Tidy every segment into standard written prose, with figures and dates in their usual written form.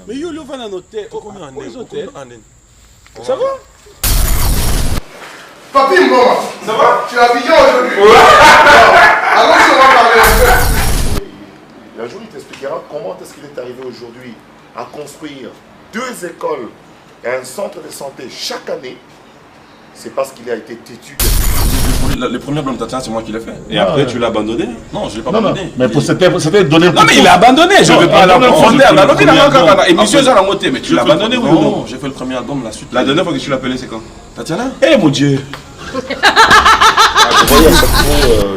Mais yo, le van à noter. Combien en est? Ça va? Papi, maman, ça va? Tu es habillé aujourd'hui? Alors, on va parler un peu. Un jour, il t'expliquera comment est-ce qu'il est arrivé aujourd'hui à construire 2 écoles et un centre de santé chaque année. C'est parce qu'il a été têtu. Le premier blâme Tatiana, c'est moi qui l'ai fait. Et après, tu l'as abandonné? Non, je ne l'ai pas abandonné. Mais c'était donné. Non, mais il a abandonné. Je ne vais pas l'abandonner. Et monsieur, j'ai la montée. Mais tu l'as abandonné, oui ou non? J'ai fait le premier album, la suite. La dernière fois que tu l'as appelé, c'est quand? Tatiana? Eh mon Dieu! Je voyais à chaque fois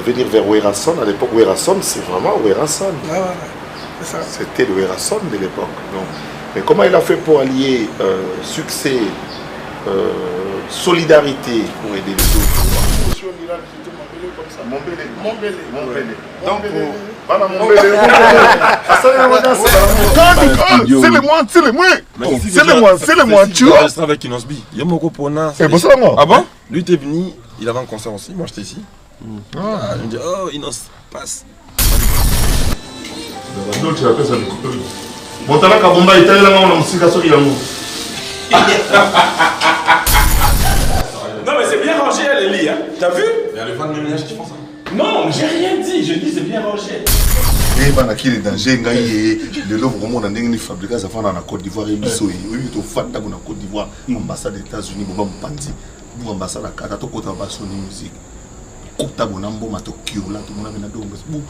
venir vers Werason. À l'époque, Werason, c'est vraiment Werason. C'était le Werason de l'époque. Mais comment il a fait pour allier succès, solidarité pour aider les autres? C'est le moins, tu vois. Je travaille avec Inosbi. Il y a mon copona. Ah bon? Lui était venu, il avait un concert aussi, moi j'étais ici. Il me dit, oh Inos, passe. Non mais c'est bien rangé Lélie, hein? T'as vu? Il y a les fans de ménage qui font ça. Non, mais j'ai rien dit, je dis c'est bien rangé. Et ben qui est danger le lot vraiment dans des fabricants ça fait en Côte d'Ivoire et biso oui to fata na Côte d'Ivoire ambassade des États-Unis bon pandi bu ambassade à Kata to kota basoni musique kota bonambo mato kiola to mona bena dongo bu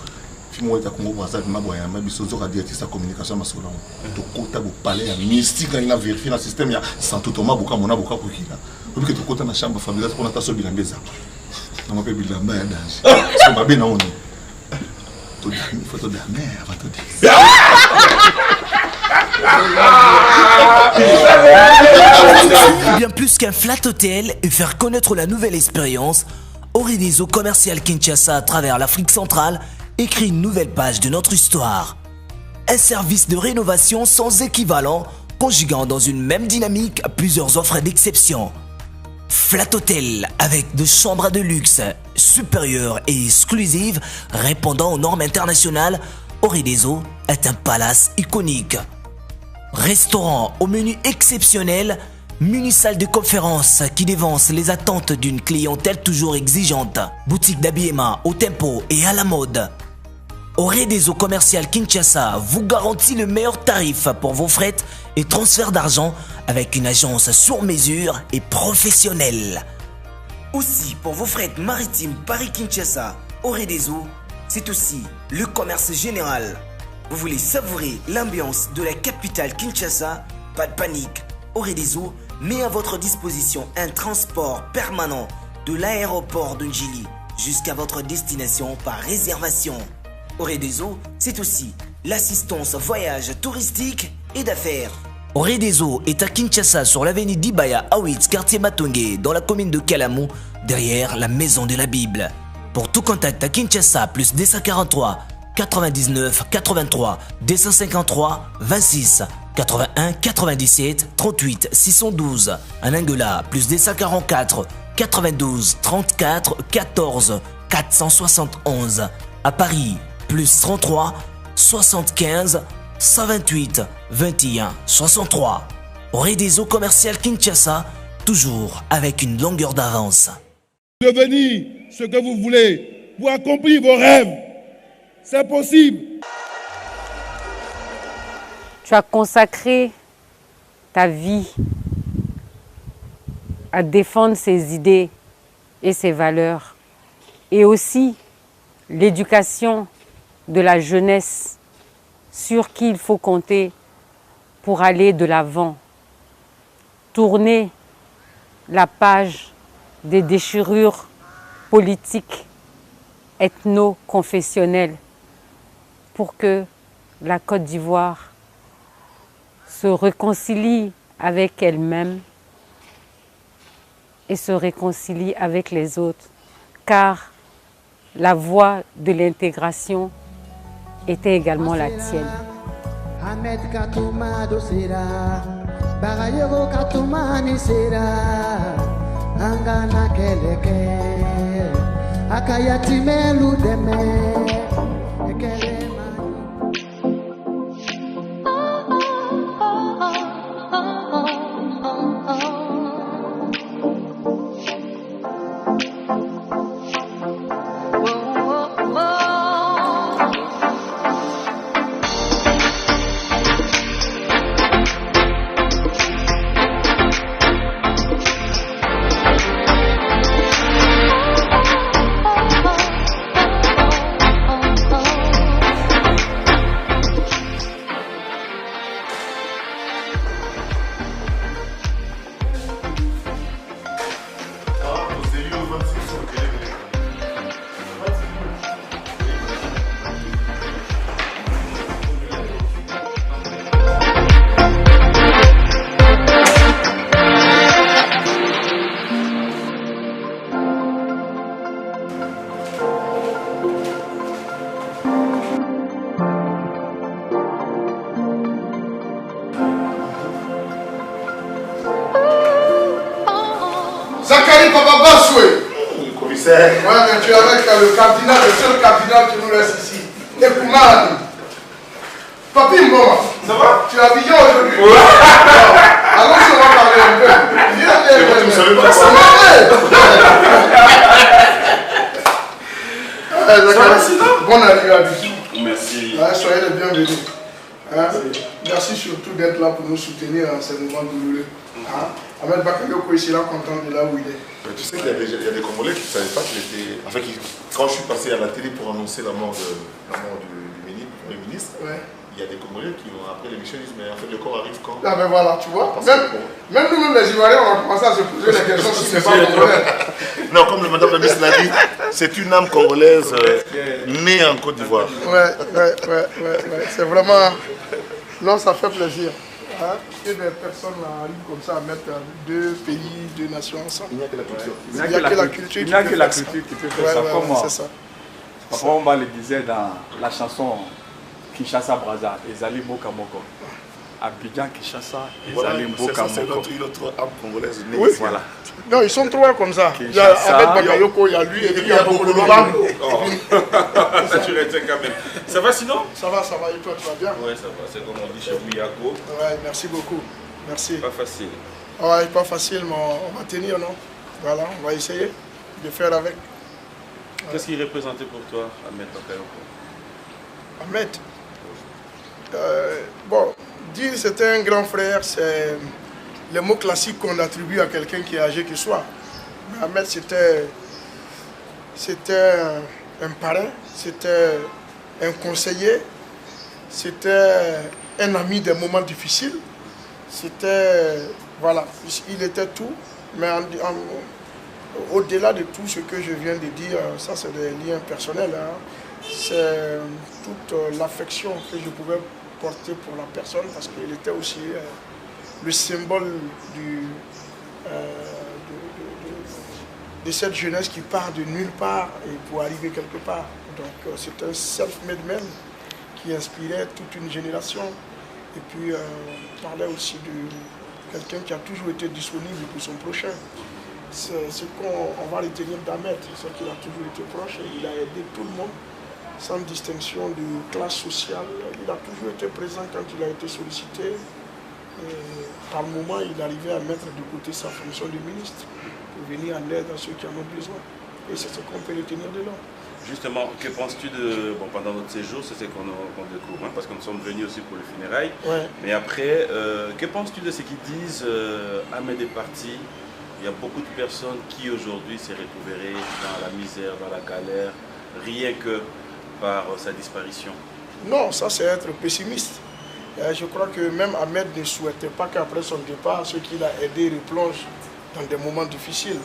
fimo ta kongo ambassade mabo ya mabiso zo ka directrice communication masola to kota bo palais ya mystique ina vérifier le système ya santo Thomas boka mona boka kokila obi que to kota na chambre familiale pour na ta so bilambeza na mape bilamba ya danger so babe na on il faut te dormir avant de dire. Bien plus qu'un flat hotel et faire connaître la nouvelle expérience, Orideso Commercial Kinshasa à travers l'Afrique centrale écrit une nouvelle page de notre histoire. Un service de rénovation sans équivalent, conjuguant dans une même dynamique plusieurs offres d'exception. Flat Hotel avec 2 chambres de luxe supérieures et exclusives répondant aux normes internationales, Orideso est un palace iconique. Restaurant au menu exceptionnel, mini-salle de conférence qui dévance les attentes d'une clientèle toujours exigeante, boutique d'habillement au tempo et à la mode. Orideso Commercial Kinshasa vous garantit le meilleur tarif pour vos frais et transferts d'argent avec une agence sur mesure et professionnelle. Aussi, pour vos frais maritimes Paris-Kinshasa, Orideso, c'est aussi le commerce général. Vous voulez savourer l'ambiance de la capitale Kinshasa? Pas de panique, Orideso met à votre disposition un transport permanent de l'aéroport de Njili jusqu'à votre destination par réservation. Orideso, c'est aussi l'assistance voyage touristique et d'affaires. Orideso est à Kinshasa sur l'avenue d'Ibaya Awitz, quartier Matongé, dans la commune de Kalamou, derrière la maison de la Bible. Pour tout contact à Kinshasa, plus 243 99 83 253 26 81 97 38 612. En Angola, plus 244 92 34 14 471. À Paris, plus 33 75 128 21 63. Orideso Commercial Kinshasa, toujours avec une longueur d'avance. Devenir ce que vous voulez pour accomplir vos rêves. C'est possible. Tu as consacré ta vie à défendre ses idées et ses valeurs, et aussi l'éducation de la jeunesse sur qui il faut compter pour aller de l'avant, tourner la page des déchirures politiques, ethno-confessionnelles, pour que la Côte d'Ivoire se réconcilie avec elle-même et se réconcilie avec les autres, car la voie de l'intégration était également la tienne. Zachary Papabasoué. Le commissaire. Ouais, mais tu es avec le cardinal, le seul cardinal qui nous reste ici. Et Koumani. Papi Mboma. Ça va? Tu es habillé aujourd'hui? Ouais. Allons-y, on va parler un peu. Viens, Vous savez pas ça? Bonne arrivée à Bissou. Merci. Soyez les bienvenus. Merci surtout d'être là pour nous soutenir en ces moments douloureux. Ahmed Bakayoko est là, content de là où il est. Tu sais qu'il y a des Congolais qui ne savaient pas qu'il était... Enfin, quand je suis passé à la télé pour annoncer la mort du ministre, ouais. Il y a des Congolais qui ont après l'émission disent mais en fait le corps arrive quand? Ah ben voilà, tu vois. Même nous-mêmes les Ivoiriens, on a commencé à se poser la question si c'est pas congolais. Non, comme le madame la ministre l'a dit, c'est une âme congolaise née en Côte d'Ivoire. Ouais. C'est vraiment... Non, ça fait plaisir. Que des personnes arrivent comme ça à mettre deux pays, deux nations ensemble. Il n'y a que la culture. Il n'y a que la culture qui peut faire ça. Comme Papa Wemba le disait dans la chanson Kinshasa Brazza, Ezali Mboka Moko. Abidjan Kinshasa, Ezali Mboka Moko. C'est notre âme congolaise. Oui, voilà. Non, ils sont trois comme ça. Il y a Ahmed Bakayoko, il y a lui et puis il y a Bokolo Bango. Ça tu l'étais quand même. Ça va sinon? Ça va. Et toi, tu vas bien? Oui, ça va. C'est comme on dit chez Miyako. Ouais, merci beaucoup. Merci. Pas facile. Ouais, pas facile, mais on va tenir, non? Voilà, on va essayer de faire avec. Qu'est-ce qu'il représentait pour toi, Ahmed Bakayoko? Ahmed, bon, dire c'était un grand frère, c'est le mot classique qu'on attribue à quelqu'un qui est âgé qu'il soit. Mais Ahmed, c'était un parrain, c'était un conseiller, c'était un ami des moments difficiles, c'était, voilà, il était tout, mais au-delà de tout ce que je viens de dire, ça c'est des liens personnels, c'est toute l'affection que je pouvais porter pour la personne parce qu'il était aussi le symbole de cette jeunesse qui part de nulle part et pour arriver quelque part. Donc c'est un self-made man qui inspirait toute une génération et puis parlait aussi de quelqu'un qui a toujours été disponible pour son prochain. C'est ce qu'on va retenir d'Ahmed, c'est qu'il a toujours été proche et il a aidé tout le monde sans distinction de classe sociale. Il a toujours été présent quand il a été sollicité. Et par moment, il arrivait à mettre de côté sa fonction de ministre pour venir en aide à ceux qui en ont besoin. Et c'est ce qu'on peut retenir de là. Justement, que penses-tu de... Bon, pendant notre séjour, c'est ce qu'on découvre, parce que nous sommes venus aussi pour le funérailles. Ouais. Mais après, que penses-tu de ce qu'ils disent Ahmed est parti. Il y a beaucoup de personnes qui aujourd'hui s'est retrouvées dans la misère, dans la galère, rien que par sa disparition. Non, ça c'est être pessimiste. Je crois que même Ahmed ne souhaitait pas qu'après son départ, ceux qu'il a aidés replongent dans des moments difficiles.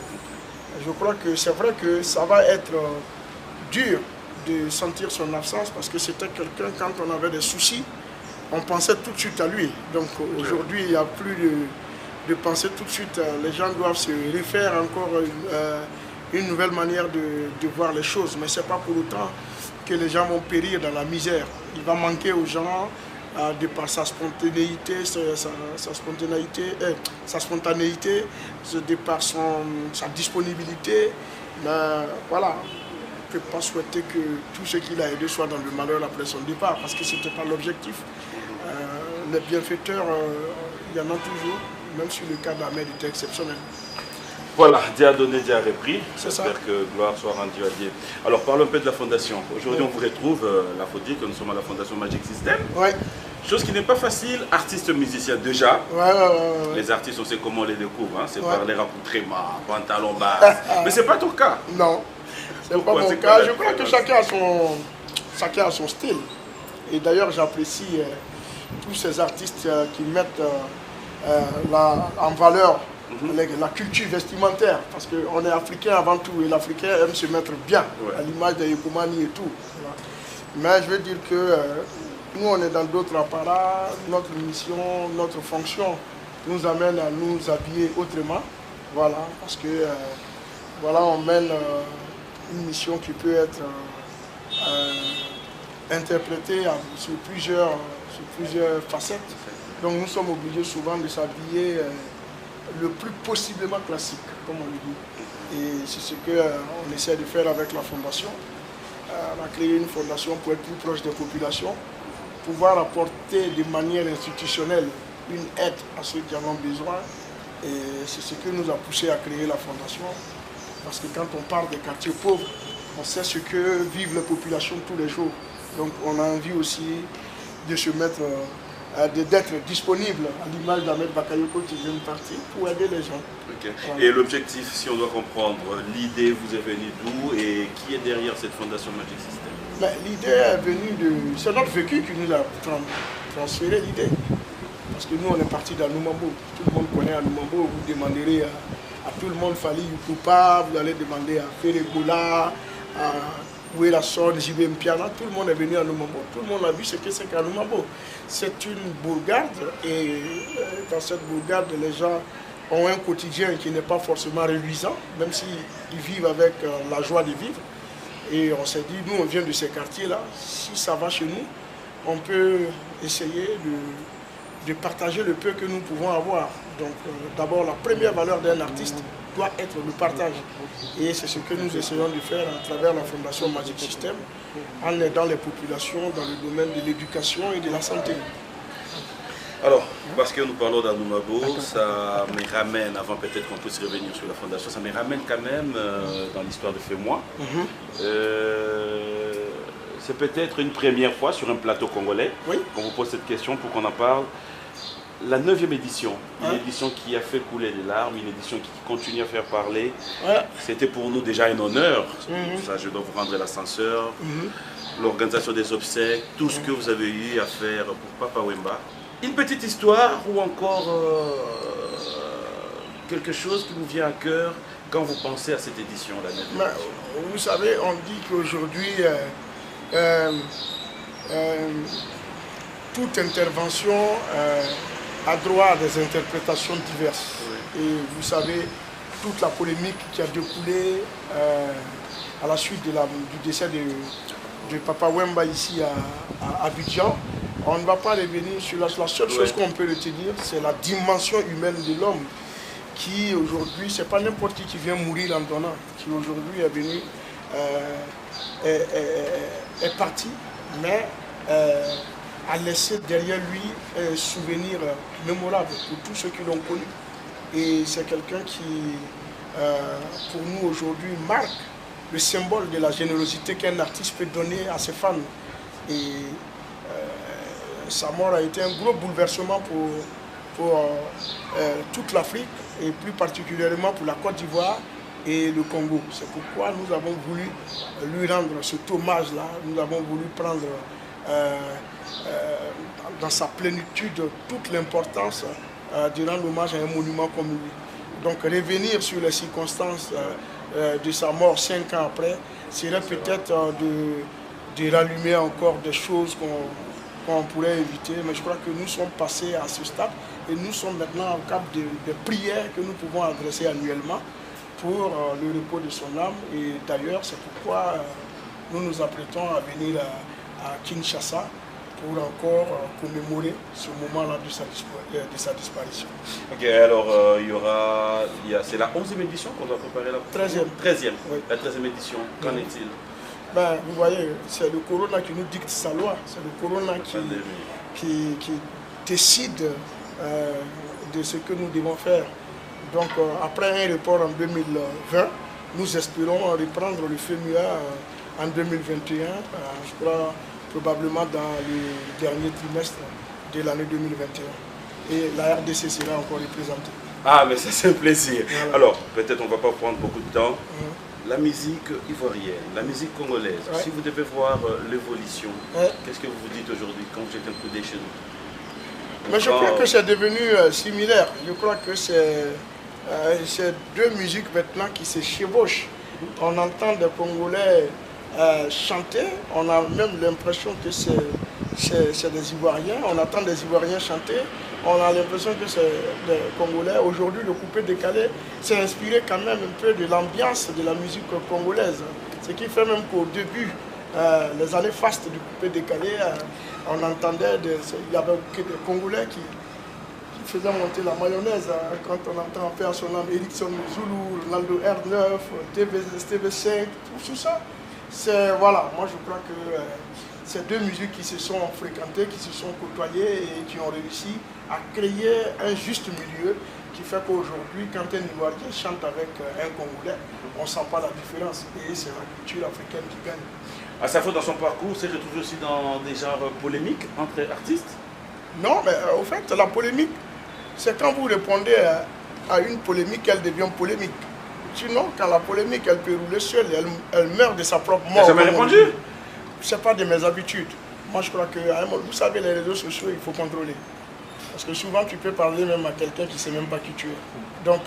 Je crois que c'est vrai que ça va être dur de sentir son absence parce que c'était quelqu'un, quand on avait des soucis, on pensait tout de suite à lui. Donc aujourd'hui, il n'y a plus de penser tout de suite. Les gens doivent se refaire encore une nouvelle manière de voir les choses. Mais ce n'est pas pour autant que les gens vont périr dans la misère. Il va manquer aux gens de par sa spontanéité, sa spontanéité, de par sa disponibilité. Mais voilà, on ne peut pas souhaiter que tout ce qu'il a aidé soit dans le malheur après son départ, parce que ce n'était pas l'objectif. Les bienfaiteurs, il y en a toujours, même si le cas d'Ahmed était exceptionnel. Voilà, Dieu a donné, Dieu a repris. J'espère que gloire soit rendue à Dieu. Alors parlons un peu de la fondation. Aujourd'hui, on vous retrouve, il faut dire que nous sommes à la fondation Magic System. Ouais. Chose qui n'est pas facile, artistes musiciens déjà. Ouais. Les artistes, on sait comment on les découvre. Hein. C'est par les raccoutrements, pantalons bas. Mais ce n'est pas ton cas. Non, ce n'est pas mon cas. Je crois que chacun a son style. Et d'ailleurs, j'apprécie tous ces artistes qui mettent en valeur la culture vestimentaire, parce qu'on est africain avant tout, et l'Africain aime se mettre bien, à l'image des Yokomani et tout. Voilà. Mais je veux dire que nous, on est dans d'autres apparats, notre mission, notre fonction nous amène à nous habiller autrement, voilà, parce que voilà, on mène une mission qui peut être interprétée sur plusieurs facettes. Donc nous sommes obligés souvent de s'habiller le plus possiblement classique, comme on le dit. Et c'est ce qu'on essaie de faire avec la fondation. On a créé une fondation pour être plus proche des populations, pouvoir apporter de manière institutionnelle une aide à ceux qui en ont besoin. Et c'est ce qui nous a poussé à créer la fondation. Parce que quand on parle des quartiers pauvres, on sait ce que vivent les populations tous les jours. Donc on a envie aussi de se mettre, d'être disponible à l'image d'Ahmed Bakayoko qui vient de partir pour aider les gens. Okay. Et l'objectif, si on doit comprendre, l'idée vous est venue d'où et qui est derrière cette fondation Magic System? L'idée est venue de... C'est notre vécu qui nous a transféré l'idée. Parce que nous, on est parti d'Anoumambo. Tout le monde connaît Anoumambo. Vous demanderez à tout le monde, Fali Youkupa, vous allez demander à Ferregola, à Ouélasson, JB Mpiana. Tout le monde est venu à Anoumambo. Tout le monde a vu ce que c'est qu'Anoumambo. C'est une bourgade et dans cette bourgade, les gens ont un quotidien qui n'est pas forcément reluisant, même s'ils vivent avec la joie de vivre. Et on s'est dit, nous on vient de ces quartiers-là, si ça va chez nous, on peut essayer de partager le peu que nous pouvons avoir. Donc d'abord, la première valeur d'un artiste doit être le partage. Et c'est ce que nous essayons de faire à travers la Fondation Magic System, en aidant les populations dans le domaine de l'éducation et de la santé. Alors, parce que nous parlons d'Anoumambo, ça me ramène, avant peut-être qu'on puisse revenir sur la fondation, ça me ramène quand même dans l'histoire de Fais-moi. C'est peut-être une première fois sur un plateau congolais qu'on vous pose cette question pour qu'on en parle. La 9e édition, une édition qui a fait couler des larmes, une édition qui continue à faire parler. C'était pour nous déjà un honneur. Ça, je dois vous rendre l'ascenseur, l'organisation des obsèques, tout ce que vous avez eu à faire pour Papa Wemba. Une petite histoire ou encore quelque chose qui vous vient à cœur quand vous pensez à cette édition là. Vous savez, on dit qu'aujourd'hui, toute intervention a droit à des interprétations diverses. Et vous savez, toute la polémique qui a découlé à la suite du décès de Papa Wemba ici à Abidjan, on ne va pas revenir sur la seule chose qu'on peut retenir, c'est la dimension humaine de l'homme qui aujourd'hui, c'est pas n'importe qui vient mourir en donnant, qui aujourd'hui est venu, est parti, mais a laissé derrière lui un souvenir mémorable pour tous ceux qui l'ont connu. Et c'est quelqu'un qui, pour nous aujourd'hui, marque le symbole de la générosité qu'un artiste peut donner à ses fans. Et sa mort a été un gros bouleversement pour toute l'Afrique et plus particulièrement pour la Côte d'Ivoire et le Congo. C'est pourquoi nous avons voulu lui rendre cet hommage-là. Nous avons voulu prendre dans sa plénitude toute l'importance de rendre hommage à un monument comme lui. Donc revenir sur les circonstances de sa mort 5 ans après serait peut-être de rallumer encore des choses qu'on pourrait éviter, mais je crois que nous sommes passés à ce stade et nous sommes maintenant au cap de prières que nous pouvons adresser annuellement pour le repos de son âme. Et d'ailleurs, c'est pourquoi nous nous apprêtons à venir à Kinshasa pour encore commémorer ce moment-là de sa disparition. Ok, alors c'est la 11e édition qu'on doit préparer la 13e. Oui. La 13e édition, qu'en est-il? Vous voyez, c'est le corona qui nous dicte sa loi, c'est le corona qui décide de ce que nous devons faire. Donc après un report en 2020, nous espérons reprendre le FEMUA en 2021, je crois probablement dans le dernier trimestre de l'année 2021. Et la RDC sera encore représentée. Ah, mais ça c'est un plaisir. Voilà. Alors, peut-être on ne va pas prendre beaucoup de temps. La musique ivoirienne, la musique congolaise, si vous devez voir l'évolution, qu'est-ce que vous vous dites aujourd'hui quand vous jetez un coup d'œil chez nous? Mais je crois que c'est devenu similaire. Je crois que c'est deux musiques maintenant qui se chevauchent. On entend des Congolais chanter, on a même l'impression que c'est des Ivoiriens, on entend des Ivoiriens chanter, on a l'impression que c'est des Congolais. Aujourd'hui, le coupé décalé s'est inspiré quand même un peu de l'ambiance de la musique congolaise. Ce qui fait même qu'au début, les années fastes du coupé décalé, on entendait, il y avait que des Congolais faisait monter la mayonnaise quand on entend en son nom Ericsson Zulu, Ronaldo R9, TV5, tout ça. Voilà, moi je crois que c'est deux musiques qui se sont fréquentées, qui se sont côtoyées et qui ont réussi à créer un juste milieu qui fait qu'aujourd'hui, quand un Ivoirien chante avec un Congolais, on ne sent pas la différence et c'est la culture africaine qui gagne. Asafo, dans son parcours, s'est retrouvé aussi dans des genres polémiques entre artistes? Non, mais au fait, la polémique, c'est quand vous répondez à une polémique, elle devient polémique. Sinon, quand la polémique, elle peut rouler seule, elle meurt de sa propre mort. Ça m'a répondu? Ce n'est pas de mes habitudes. Moi, je crois que, vous savez, les réseaux sociaux, il faut contrôler. Parce que souvent, tu peux parler même à quelqu'un qui ne sait même pas qui tu es. Donc,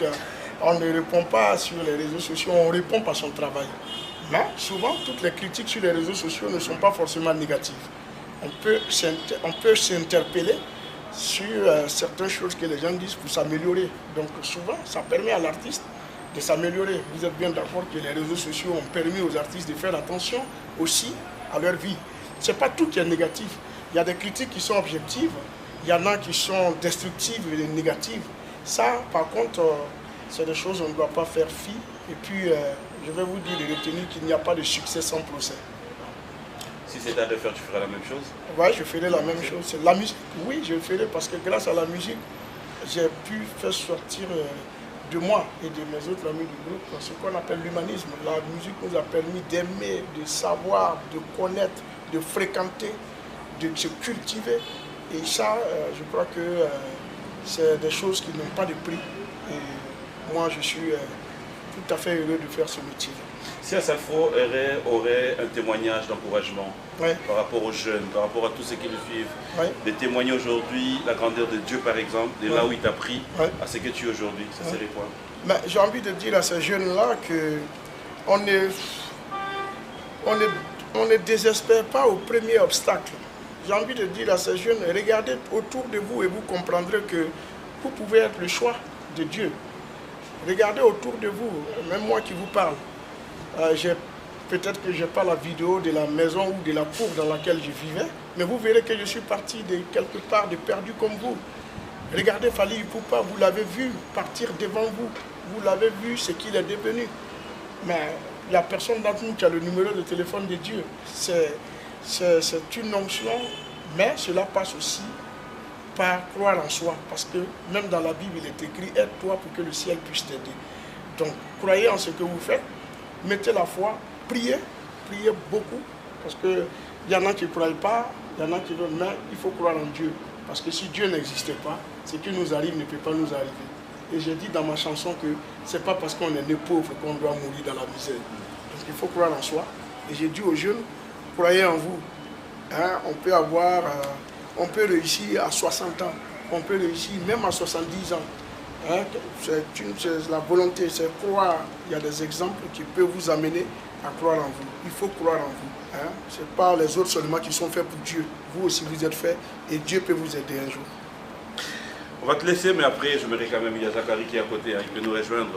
on ne répond pas sur les réseaux sociaux, on répond par son travail. Mais souvent, toutes les critiques sur les réseaux sociaux ne sont pas forcément négatives. On peut s'interpeller sur certaines choses que les gens disent pour s'améliorer. Donc souvent, ça permet à l'artiste de s'améliorer. Vous êtes bien d'accord que les réseaux sociaux ont permis aux artistes de faire attention aussi à leur vie. Ce n'est pas tout qui est négatif. Il y a des critiques qui sont objectives, il y en a qui sont destructives et négatives. Ça, par contre, c'est des choses qu'on ne doit pas faire fi. Et puis, je vais vous dire de retenir qu'il n'y a pas de succès sans procès. Si c'était à refaire, tu ferais la même chose? Oui, je ferais la même chose. La musique, oui, je le ferais parce que grâce à la musique, j'ai pu faire sortir de moi et de mes autres amis du groupe ce qu'on appelle l'humanisme. La musique nous a permis d'aimer, de savoir, de connaître, de fréquenter, de se cultiver. Et ça, je crois que c'est des choses qui n'ont pas de prix. Et moi, je suis tout à fait heureux de faire ce métier. Si Asafo aurait un témoignage d'encouragement par rapport aux jeunes, par rapport à tous ceux qui le suivent, de témoigner aujourd'hui la grandeur de Dieu par exemple, de là où il t'a pris à ce que tu es aujourd'hui, ça serait quoi? J'ai envie de dire à ces jeunes-là qu'on ne désespère pas au premier obstacle. J'ai envie de dire à ces jeunes, regardez autour de vous et vous comprendrez que vous pouvez être le choix de Dieu. Regardez autour de vous, même moi qui vous parle. Peut-être que je n'ai pas la vidéo de la maison ou de la cour dans laquelle je vivais, mais vous verrez que je suis parti de quelque part, de perdu comme vous. Regardez Fally Ipupa, vous l'avez vu partir devant vous. Vous l'avez vu ce qu'il est devenu. Mais il n'y a personne d'entre nous qui a le numéro de téléphone de Dieu. C'est une onction, mais cela passe aussi par croire en soi. Parce que même dans la Bible, il est écrit « Aide-toi pour que le ciel puisse t'aider ». Donc, croyez en ce que vous faites. Mettez la foi, priez beaucoup, parce qu'il y en a qui ne croient pas, il y en a qui veulent, mais il faut croire en Dieu. Parce que si Dieu n'existait pas, ce qui nous arrive ne peut pas nous arriver. Et j'ai dit dans ma chanson que ce n'est pas parce qu'on est né pauvre qu'on doit mourir dans la misère. Donc il faut croire en soi. Et j'ai dit aux jeunes, croyez en vous. Hein, on peut réussir à 60 ans, on peut réussir même à 70 ans. Hein, c'est la volonté, c'est croire. Il y a des exemples qui peuvent vous amener à croire en vous. Il faut croire en vous. Hein. Ce n'est pas les autres seulement qui sont faits pour Dieu. Vous aussi, vous êtes faits et Dieu peut vous aider un jour. On va te laisser, mais après, je me quand même, il y a Zachary qui est à côté, hein, il peut nous rejoindre.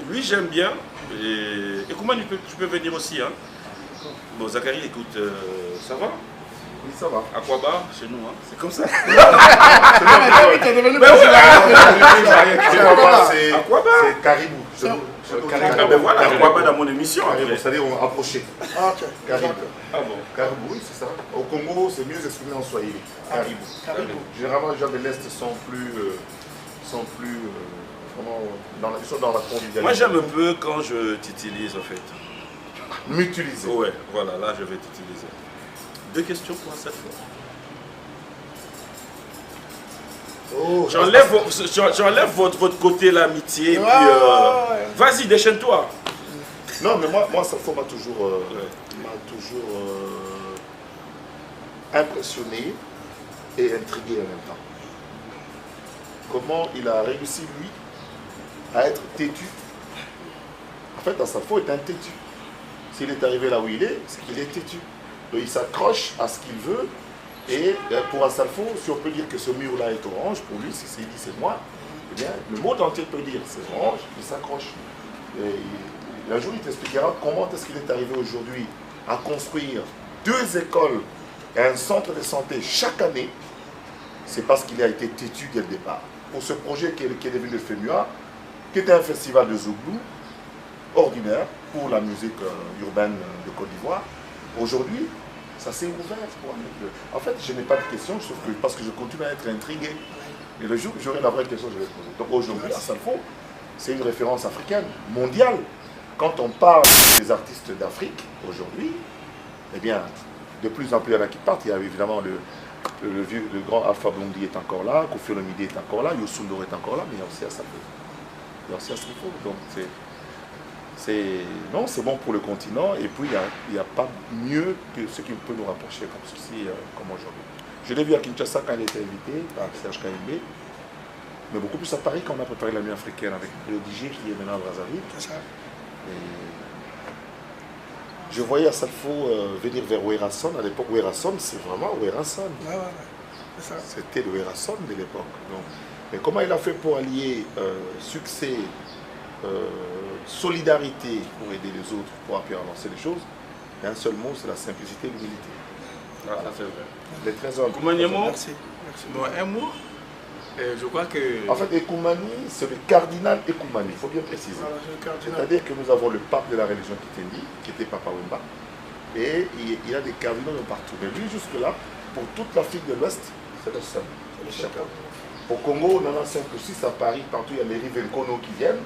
Lui, j'aime bien. Et comment tu peux venir aussi. Hein. Bon, Zachary, écoute, ça va? Oui, ça va. Aquabar, chez nous, hein. C'est comme ça. C'est Caribou. Ben voilà, Aquabar dans mon émission. C'est-à-dire, on va approcher. Caribou. Ah bon? Caribou, oui, c'est ça. Au Congo, c'est mieux exprimé en Swahili. Caribou. Généralement, les gens de l'Est sont plus ils sont dans la convivialité. Moi, j'aime un peu quand je t'utilise, en fait. M'utiliser. Ouais, voilà, là, je vais t'utiliser. 2 questions pour cette fois. Oh, j'enlève votre côté l'amitié. Vas-y, déchaîne-toi. Non, mais moi ça m'a toujours, impressionné et intrigué en même temps. Comment il a réussi, lui, à être têtu. En fait, Asafo est un têtu. S'il est arrivé là où il est, c'est qu'il est têtu. Donc il s'accroche à ce qu'il veut. Et pour Asafo, si on peut dire que ce mur-là est orange, pour lui, si c'est dit c'est moi, eh bien, le monde entier peut dire c'est orange, il s'accroche. Un jour, il t'expliquera comment est-ce qu'il est arrivé aujourd'hui à construire 2 écoles et un centre de santé chaque année. C'est parce qu'il a été têtu dès le départ. pour ce projet qui est devenu le FEMUA, qui était un festival de Zouglou, ordinaire pour la musique urbaine de Côte d'Ivoire. Aujourd'hui, ça s'est ouvert pour en fait, je n'ai pas de questions, sauf que parce que je continue à être intrigué. Et le jour où j'aurai la vraie question, je vais poser. Donc aujourd'hui, à Salfo, c'est une référence africaine, mondiale. Quand on parle des artistes d'Afrique, aujourd'hui, eh bien, de plus en plus, il y en a qui partent. Il y a évidemment le grand Alpha Blondy est encore là, Koffi Olomide est encore là, Youssou N'Dour est encore là, mais il y a aussi à Salfo. Il y a aussi à Salfo. Donc c'est bon pour le continent. Et puis, il n'y a pas mieux que ce qui peut nous rapprocher comme ceci, comme aujourd'hui. Je l'ai vu à Kinshasa quand il était invité par Serge Kaimbe, mais beaucoup plus à Paris quand on a préparé la nuit africaine avec le DJ qui est maintenant à Brazzaville. C'est ça. Je voyais à Salfo venir vers Werason. À l'époque, Werason, c'est vraiment Werason. C'était le Werason de l'époque. Mais comment il a fait pour allier succès, solidarité pour aider les autres, pour appuyer à avancer les choses? Et un seul mot, c'est la simplicité et l'humilité. Ah, ça c'est vrai. Les trésors. Merci. Non, un mot. Je crois que... En fait, Ekoumani, c'est le cardinal Ekoumani, il faut bien préciser. C'est-à-dire que nous avons le pape de la religion qui était Papa Wemba, et il y a des cardinaux de partout. Mais lui, jusque-là, pour toute l'Afrique de l'Ouest, c'est le seul. Au Congo, on en a 5 ou 6, à Paris, partout, il y a les Rivenkono qui viennent.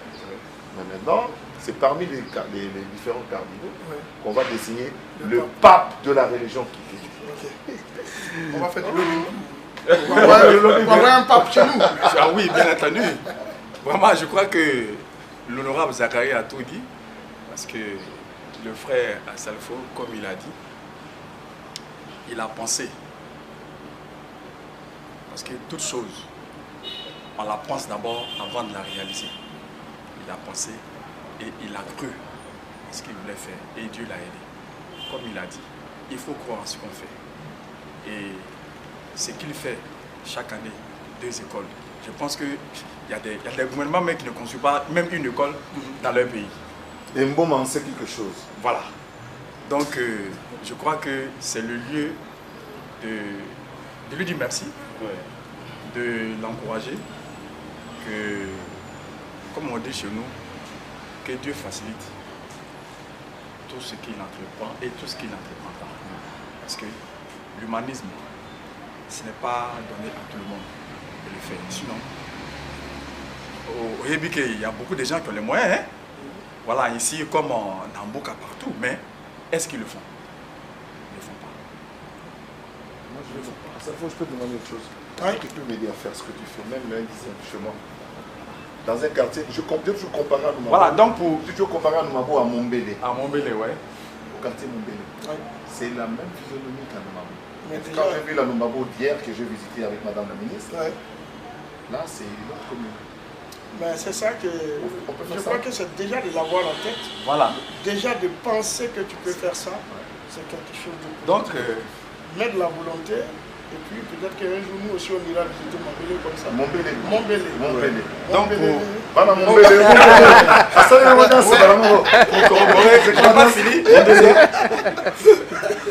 Mais maintenant, c'est parmi les différents cardinaux qu'on va désigner le pape de la religion qui vit. On va faire du lobby. On va avoir un pape chez nous. Ah oui, bien entendu. Vraiment, je crois que l'honorable Zachary a tout dit. Parce que le frère Salfo, comme il a dit, il a pensé. Parce que toute chose, on la pense d'abord avant de la réaliser. Il a pensé et il a cru à ce qu'il voulait faire. Et Dieu l'a aidé. Comme il a dit, il faut croire en ce qu'on fait. Et ce qu'il fait chaque année, 2 écoles. Je pense qu'il y a des gouvernements qui ne construisent pas même une école dans leur pays. Et Mboma en sait quelque chose. Voilà. Donc, je crois que c'est le lieu de lui dire merci, de l'encourager, que, comme on dit chez nous, que Dieu facilite tout ce qu'il entreprend et tout ce qu'il n'entreprend pas. Parce que l'humanisme, ce n'est pas donné à tout le monde de le faire. Sinon, au Hébike, il y a beaucoup de gens qui ont les moyens. Hein? Voilà, ici, comme en Namboka partout. Mais est-ce qu'ils le font? Ils ne le font pas. Moi, je ne le fais pas. Ça faut, je peux te demander une chose. Tu peux m'aider à faire ce que tu fais, même lundi, chez moi. Dans un quartier, je compare à Noumabo. Voilà, donc pour... Tu veux comparer à Noumabo à Mombele. À Mombele, ouais. Au quartier Mombele. C'est la même physionomie qu'à Noumabo. Quand j'ai vu la Noumabo d'hier que j'ai visité avec Madame la ministre, là c'est une autre commune. Mais c'est ça que je crois que c'est déjà de l'avoir en tête. Voilà. Déjà de penser que tu peux faire ça, c'est quelque chose de... Donc, mettre la volonté, et puis peut-être qu'un jour nous aussi on ira visiter Mombele comme ça. Mombele. Donc, voilà Mombele. Pour corroborer, je n'ai pas fini.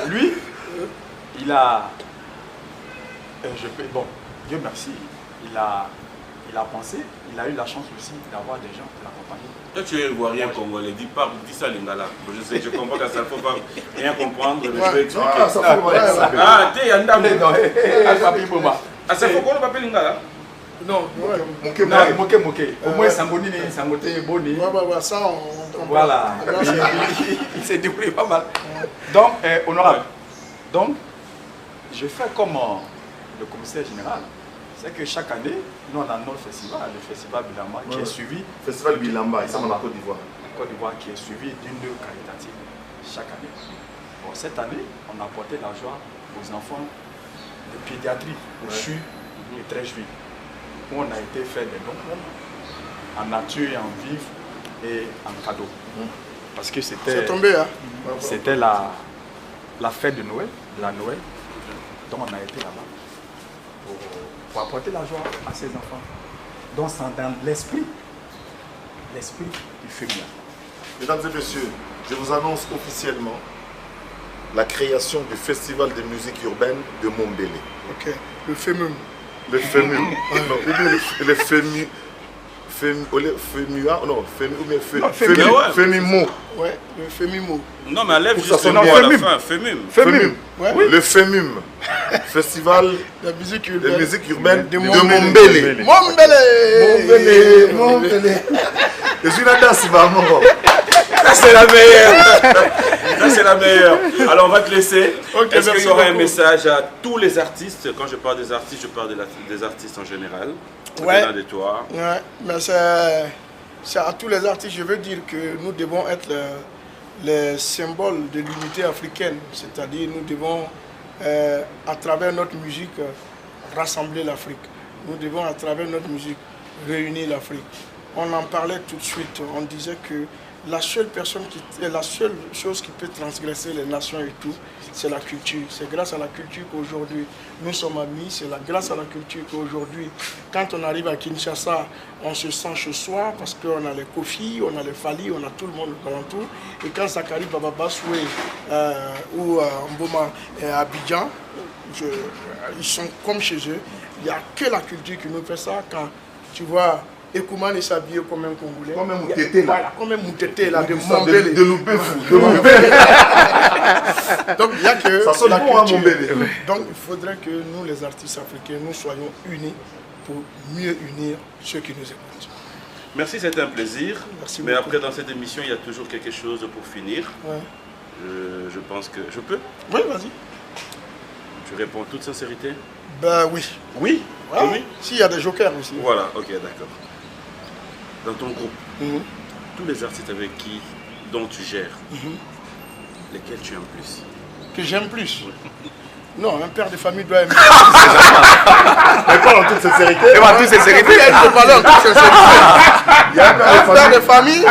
Lui, il a... Bon, Dieu merci, il a pensé, il a eu la chance aussi d'avoir des gens pour l'accompagner. Toi tu es ivoirien congolais, dis ça Lingala. Je comprends qu'à ça ne faut pas rien comprendre, mais je vais expliquer. Ah, ça faut Ah, t'es Yandam. Ah, ça faut qu'on ne pas Lingala. Non, moqué. Au moins, Sangoni, Sangoté, Boni. Ça, on comprend. Voilà, il s'est débrouillé pas mal. Donc, honorable, donc, je fais comme le commissaire général. C'est que chaque année, nous on a notre festival, le festival Bilamba, qui est suivi. Festival Bilamba, ici en Côte d'Ivoire. Côte d'Ivoire, qui est suivi d'une œuvre caritative chaque année. Bon, cette année, on a apporté la joie aux enfants de pédiatrie, au CHU et 13 juillet, où on a été faire des dons en nature et en vivre et en cadeau. Parce que c'était la fête de Noël, la Noël, donc on a été là-bas. Pour apporter la joie à ses enfants. Donc c'est dans l'esprit du FEMUA. Mesdames et messieurs, je vous annonce officiellement la création du Festival de musique urbaine de Mombele. Ok, le FEMUM. Le FEMU. Non, le FEMU. FEMUA, non, FEMIMO. Ouais, le FEMIMO. Non, mais enlève juste le mot à la fin, FEMUM. FEMUM. Ouais. Le FEMUM. Festival de musique urbaine de Mombele. Mombele. Je suis là-dedans, c'est vraiment. Ça, c'est la meilleure. Ça, c'est la meilleure. Alors, on va te laisser. Okay, est-ce qu'il y aura un message à tous les artistes? Quand je parle des artistes, je parle des artistes en général. Ouais. De toi. Ouais, mais c'est à tous les artistes, je veux dire que nous devons être les symboles de l'unité africaine. C'est-à-dire, nous devons, à travers notre musique, rassembler l'Afrique. Nous devons, à travers notre musique, réunir l'Afrique. On en parlait tout de suite. On disait que la seule chose qui peut transgresser les nations et tout, c'est la culture. C'est grâce à la culture qu'aujourd'hui nous sommes amis. C'est grâce à la culture qu'aujourd'hui, quand on arrive à Kinshasa, on se sent chez soi parce qu'on a les Kofi, on a les Fali, on a tout le monde alentour. Et quand Sakari Baba Bassoué ou Mboma et Abidjan, ils sont comme chez eux. Il n'y a que la culture qui nous fait ça. Quand tu vois Ekouman est s'habillé comme un Congolais. Comme un Moutété là. Voilà, comme un Moutété là, de Mombele. De Loubefou. Donc il n'y a que ça sonne la bon culture. à Mombele. Donc il faudrait que nous, les artistes africains, nous soyons unis pour mieux unir ceux qui nous écoutent. Merci, c'était un plaisir. Merci mais beaucoup. après, dans cette émission, il y a toujours quelque chose pour finir. Ouais. Je pense que... Je peux? Oui, vas-y. Tu réponds en toute sincérité? Ben oui. Oui? Ouais. Oui. S'il y a des jokers aussi. Voilà, ok, d'accord. Dans ton groupe, tous les artistes avec qui, dont tu gères, lesquels tu aimes plus? Que j'aime plus? Non, un père de famille doit aimer. Mais pas en toute sincérité. Il y a une valeur en toute sincérité. Un père de famille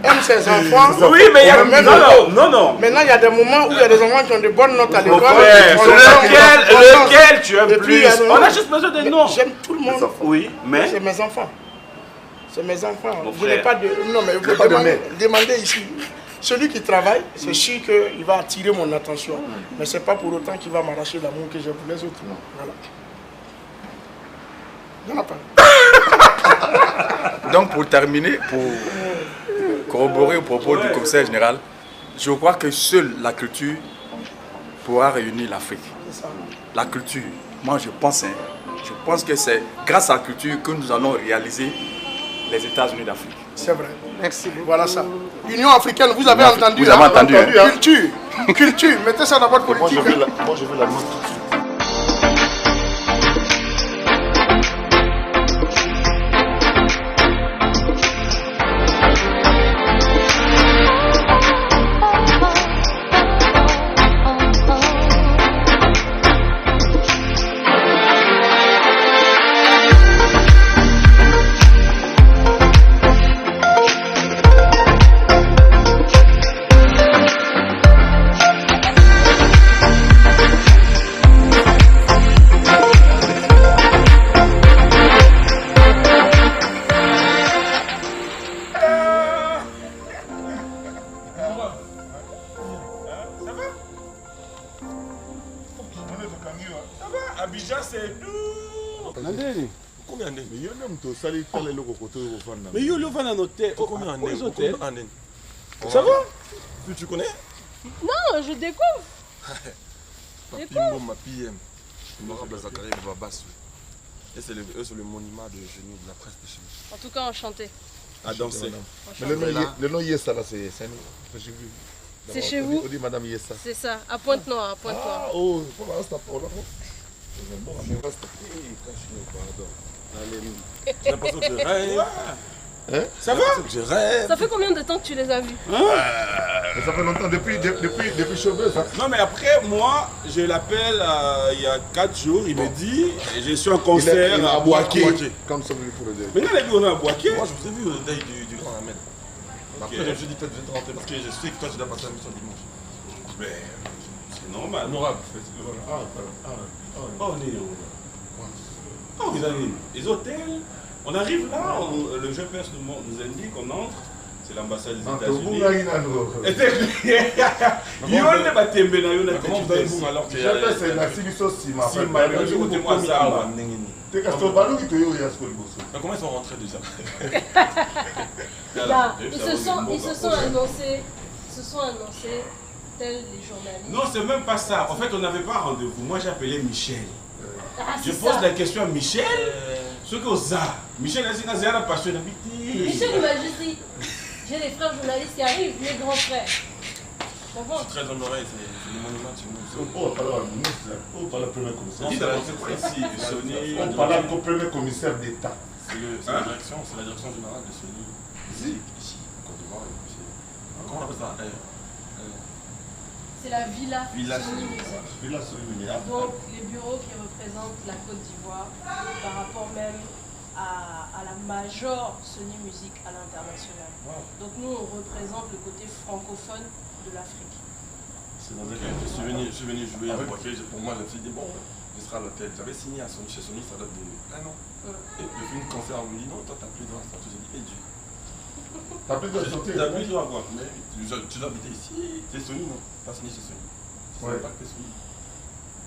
aime ses enfants. Oui, mais il y a non. Maintenant, il y a des moments où il y a des enfants qui ont de bonnes notes à l'école. Lequel tu aimes plus? On a juste besoin de noms. J'aime tout le monde. Oui, mais... C'est mes enfants. C'est mes enfants. Mon je n'ai pas de... Non, mais vous demandez ici. Celui qui travaille, c'est sûr qu'il va attirer mon attention. Mais ce n'est pas pour autant qu'il va m'arracher l'amour que j'ai pour les autres. Voilà. Il n'y en a pas. Donc pour terminer, pour corroborer au propos du commissaire général, je crois que seule la culture pourra réunir l'Afrique. La culture, moi je pense que c'est grâce à la culture que nous allons réaliser les États-Unis d'Afrique. C'est vrai. Merci beaucoup. Voilà ça. Union africaine, vous avez entendu. Vous avez entendu. Culture. Culture. Mettez ça dans votre politique. Moi je veux la note tout de suite. Mais yo, le van en hôtel. Combien d'années? Ça va? Tu connais? Non, je découvre. Papimbo, ma PM. Honorable Zachary Babassou. Et c'est le monument de génie de la presse de chez nous. En tout cas, enchanté. À danser. Mais le nom Yessa là, c'est un... C'est chez vous? On dit Madame Yessa. C'est ça, à Pointe-Noire. Ah, oh, j'ai l'impression que je rêve. Hein? Ça va? Je rêve. Ça fait combien de temps que tu les as vus? Ça fait longtemps, depuis Cheveux, ça. Non, mais après, moi, je l'appelle il y a 4 jours, il me dit, je suis en concert à Boaké. Comme ça, vous pour le deuil. Mais non, on est à Boaké. Moi, je vous ai vu au deuil du grand Ahmed. Après, je me suis dit, peut-être je vais te rentrer parce que je sais que toi, tu dois passer la mission dimanche. Mais c'est normal. Honorable. Les hôtels, on arrive là, le GPS nous indique, on entre, C'est l'ambassade des États-Unis. Comment tu vas alors que c'est la Sibiso Sima. Comment ils sont rentrés déjà? Ils se sont annoncés tels les journalistes. Non, c'est même pas ça. En fait, on n'avait pas rendez-vous. Moi, j'ai appelé Michel. Je pose ça. la question à Michel. Ce que ça. Michel a dit que c'est passionné. Michel il m'a juste dit, j'ai des frères journalistes qui arrivent, mes grands frères. Je suis très honoré, c'est des monuments chez nous. On parle au ministre, on parle au premier commissaire. On parle au premier commissaire d'État. C'est la direction générale de Sony. Ici, en Côte d'Ivoire. Comment on appelle ça? C'est la Villa Sony Music. Villa Sony Music. Donc les bureaux qui représentent la Côte d'Ivoire par rapport même à la major Sony Music à l'international. Donc nous on représente le côté francophone de l'Afrique. C'est dans un cas, je suis venu jouer à Boaké, pour moi je me suis dit bon, je serai à l'hôtel. J'avais signé à Sony, chez Sony, ça date de 1 an. Et je fais une concert, on me dit non, toi t'as plus le droit à sortir. J'ai dit, Dieu. T'as plus le droit à sortir? T'as plus le droit à quoi? Mais tu dois habiter ici, t'es Sony, non? Pas signé chez Sony. Je savais pas que t'es Sony.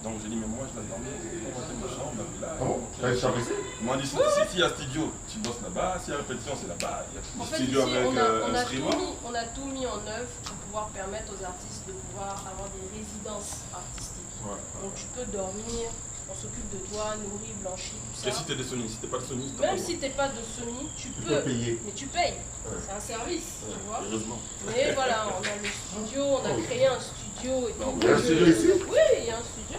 Donc j'ai dit, mais moi je dois dormir, on va ma chambre, la villa. T'as une chambre ici? Ils m'ont dit, s'il y a studio, tu bosses là-bas, s'il y a répétition, c'est là-bas. En fait, ici, on a tout mis en œuvre pour pouvoir permettre aux artistes de pouvoir avoir des résidences artistiques. Donc tu peux dormir, on s'occupe de toi, nourrir, blanchir, tout ça. Et si t'es de Sony, si t'es pas de Sony, même si t'es pas de Sony, tu peux payer. Mais tu payes. C'est un service, tu vois. Heureusement. Mais voilà, on a le studio, on a créé un studio et tout. Il y a un studio ici? Oui, il y a un studio.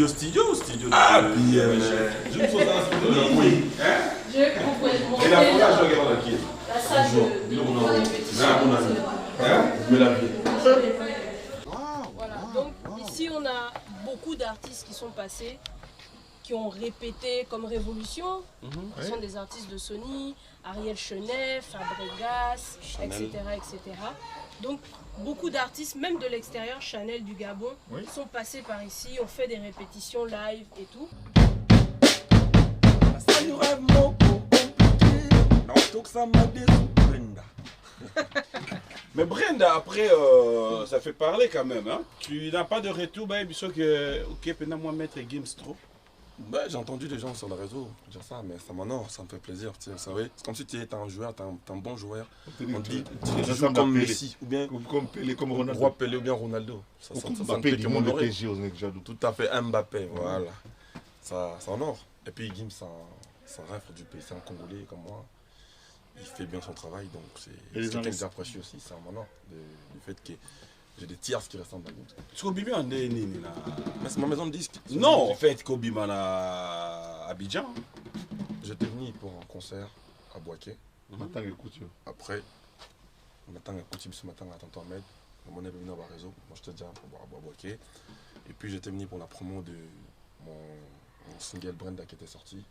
Studio ou studio? Ah, bien, je me souviens d'un studio. Oui. Je comprends. Et la première, je regarde qui? La salle de Voilà, donc ici on a beaucoup d'artistes qui sont passés, qui ont répété comme Révolution. Ce sont des artistes de Sony, Ariel Chenet, Fabregas, etc., etc. Donc beaucoup d'artistes, même de l'extérieur, Chanel du Gabon, sont passés par ici, ont fait des répétitions live et tout. Mais Brenda, après, ça fait parler quand même. Hein? Tu n'as pas de retour, bah, il que ok, pendant moi mettre Games trop. Bah, j'ai entendu des gens sur le réseau dire ça, mais ça m'honore, ça me fait plaisir. Vous savez, c'est comme si tu étais un joueur, tu es un bon joueur. On te dit, tu joues comme Messi, ou bien comme Pelé, comme Ronaldo. Roi Pelé ou bien Ronaldo. Ça ne peut que m'honorer. Tout à fait, Mbappé, voilà. Ça honore. Et puis Gims, c'est un rêve du pays, c'est un Congolais comme moi. Il fait bien son travail, donc c'est quelqu'un que j'apprécie aussi. C'est un honneur du fait que j'ai des tiers qui ressemblent à lui. Kobi en Nini là. Mais c'est ma maison de disque. Non, en fait, Kobi à Abidjan. J'étais venu pour un concert à Boaké. Après, on attend un coutume ce matin à Tonton Ahmed. On est venu avoir réseau. Moi, j'étais déjà à Boaké. Et puis, j'étais venu pour la promo de mon single Brenda qui était sorti.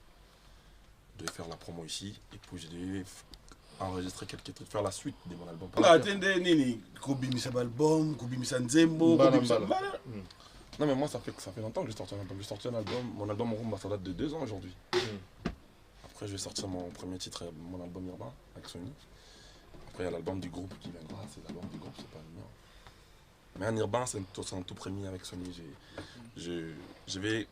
De faire la promo ici. Et puis, j'ai dû enregistrer quelques trucs, faire la suite de mon album. Attendez, Nini, Kobi mis un album, Kobi mis un Zembo, Kobi mis un Non, mais moi, ça fait longtemps que j'ai sorti un album. J'ai sorti un album, mon album en Rumba, ça date de 2 ans aujourd'hui. Après, je vais sortir mon premier titre, mon album urbain, avec Sony. Après, il y a l'album du groupe qui viendra, c'est l'album du groupe, c'est pas le mien. Mais un urbain, c'est un tout premier avec Sony. Je vais.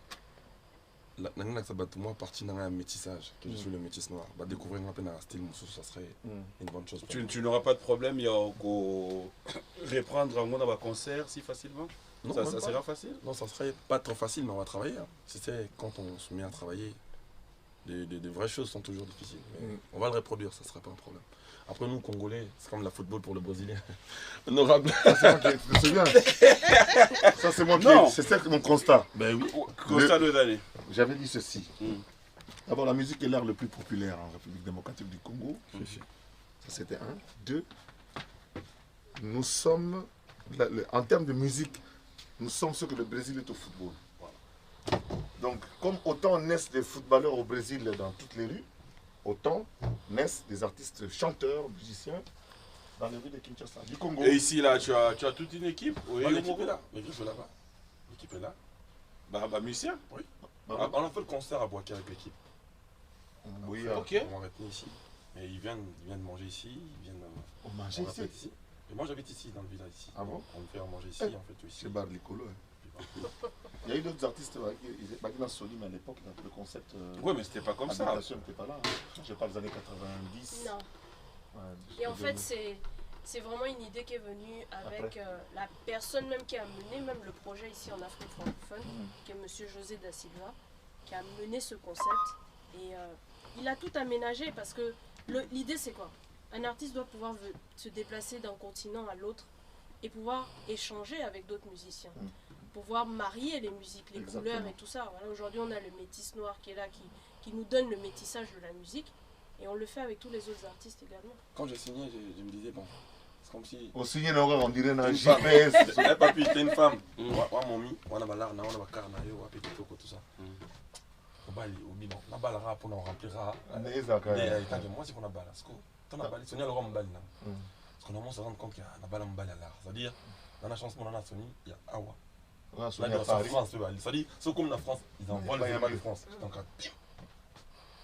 L'année que ça bat moi, partir dans un métissage, que je suis le métis noir. Bah, découvrir un peu un style moussou, ça serait une bonne chose. Tu n'auras pas de problème, il y a reprendre un monde à un concert si facilement? Non, ça sera facile? Non, ça serait pas trop facile, mais on va travailler. Hein. C'est quand on se met à travailler, des vraies choses sont toujours difficiles. On va le reproduire, ça ne sera pas un problème. Après nous, Congolais, c'est comme la football pour le Brésilien. Honorable. Ça, c'est moi qui c'est mon constat. Ben oui, constat de l'année. J'avais dit ceci. D'abord, la musique est l'art le plus populaire en République démocratique du Congo. Ça, c'était un. 2, nous sommes, en termes de musique, nous sommes ce que le Brésil est au football. Voilà. Donc, comme autant naissent des footballeurs au Brésil dans toutes les rues, autant naissent des artistes chanteurs, musiciens dans les rues de Kinshasa, du Congo. Et ici, là, tu as toute une équipe? Oui, l'équipe est là. L'équipe est là-bas. L'équipe est là. Bah, musicien? Oui. On a fait le concert à Boaké avec l'équipe. Oui, ok. On va retenir ici. Et ils viennent manger ici, ils viennent manger ici. Et moi j'habite ici, dans le village ici. Ah bon? On me fait manger ici, en fait, ici. C'est Bar Licolo. Il y a eu d'autres artistes qui dans Sony, mais à l'époque, le concept. Oui, mais c'était pas comme ça. L'habitation n'était pas là. Je parle des années 90. Non. Ouais, et en fait, c'est vraiment une idée qui est venue avec la personne même qui a mené même le projet ici en Afrique francophone, qui est M. José da Silva, qui a mené ce concept. Et il a tout aménagé parce que l'idée c'est quoi? Un artiste doit pouvoir se déplacer d'un continent à l'autre et pouvoir échanger avec d'autres musiciens. Pouvoir marier les musiques, les couleurs et tout ça. Voilà, aujourd'hui, on a le métis noir qui est là, qui nous donne le métissage de la musique. Et on le fait avec tous les autres artistes également. Quand j'ai signé, je me disais, bon, c'est comme si... Au signé, on dirait un GPS. Eh papi, t'es une femme. Mamie, on a balar, on a bakar, on a petit toko, tout ça. Au bali, au bilan. On a balara pour nous remplira. Moi, c'est qu'on a balar. On a balé, Sonia le roi m'bali. Parce qu'on a se rendre compte qu'il y a un bal m'bali à l'art. C'est-à-dire, dans la chanson, on a Sony, il y a Awa. Là, il y a France, c'est-à-dire, c'est comme la France, ils envoient les éléments de France. Donc,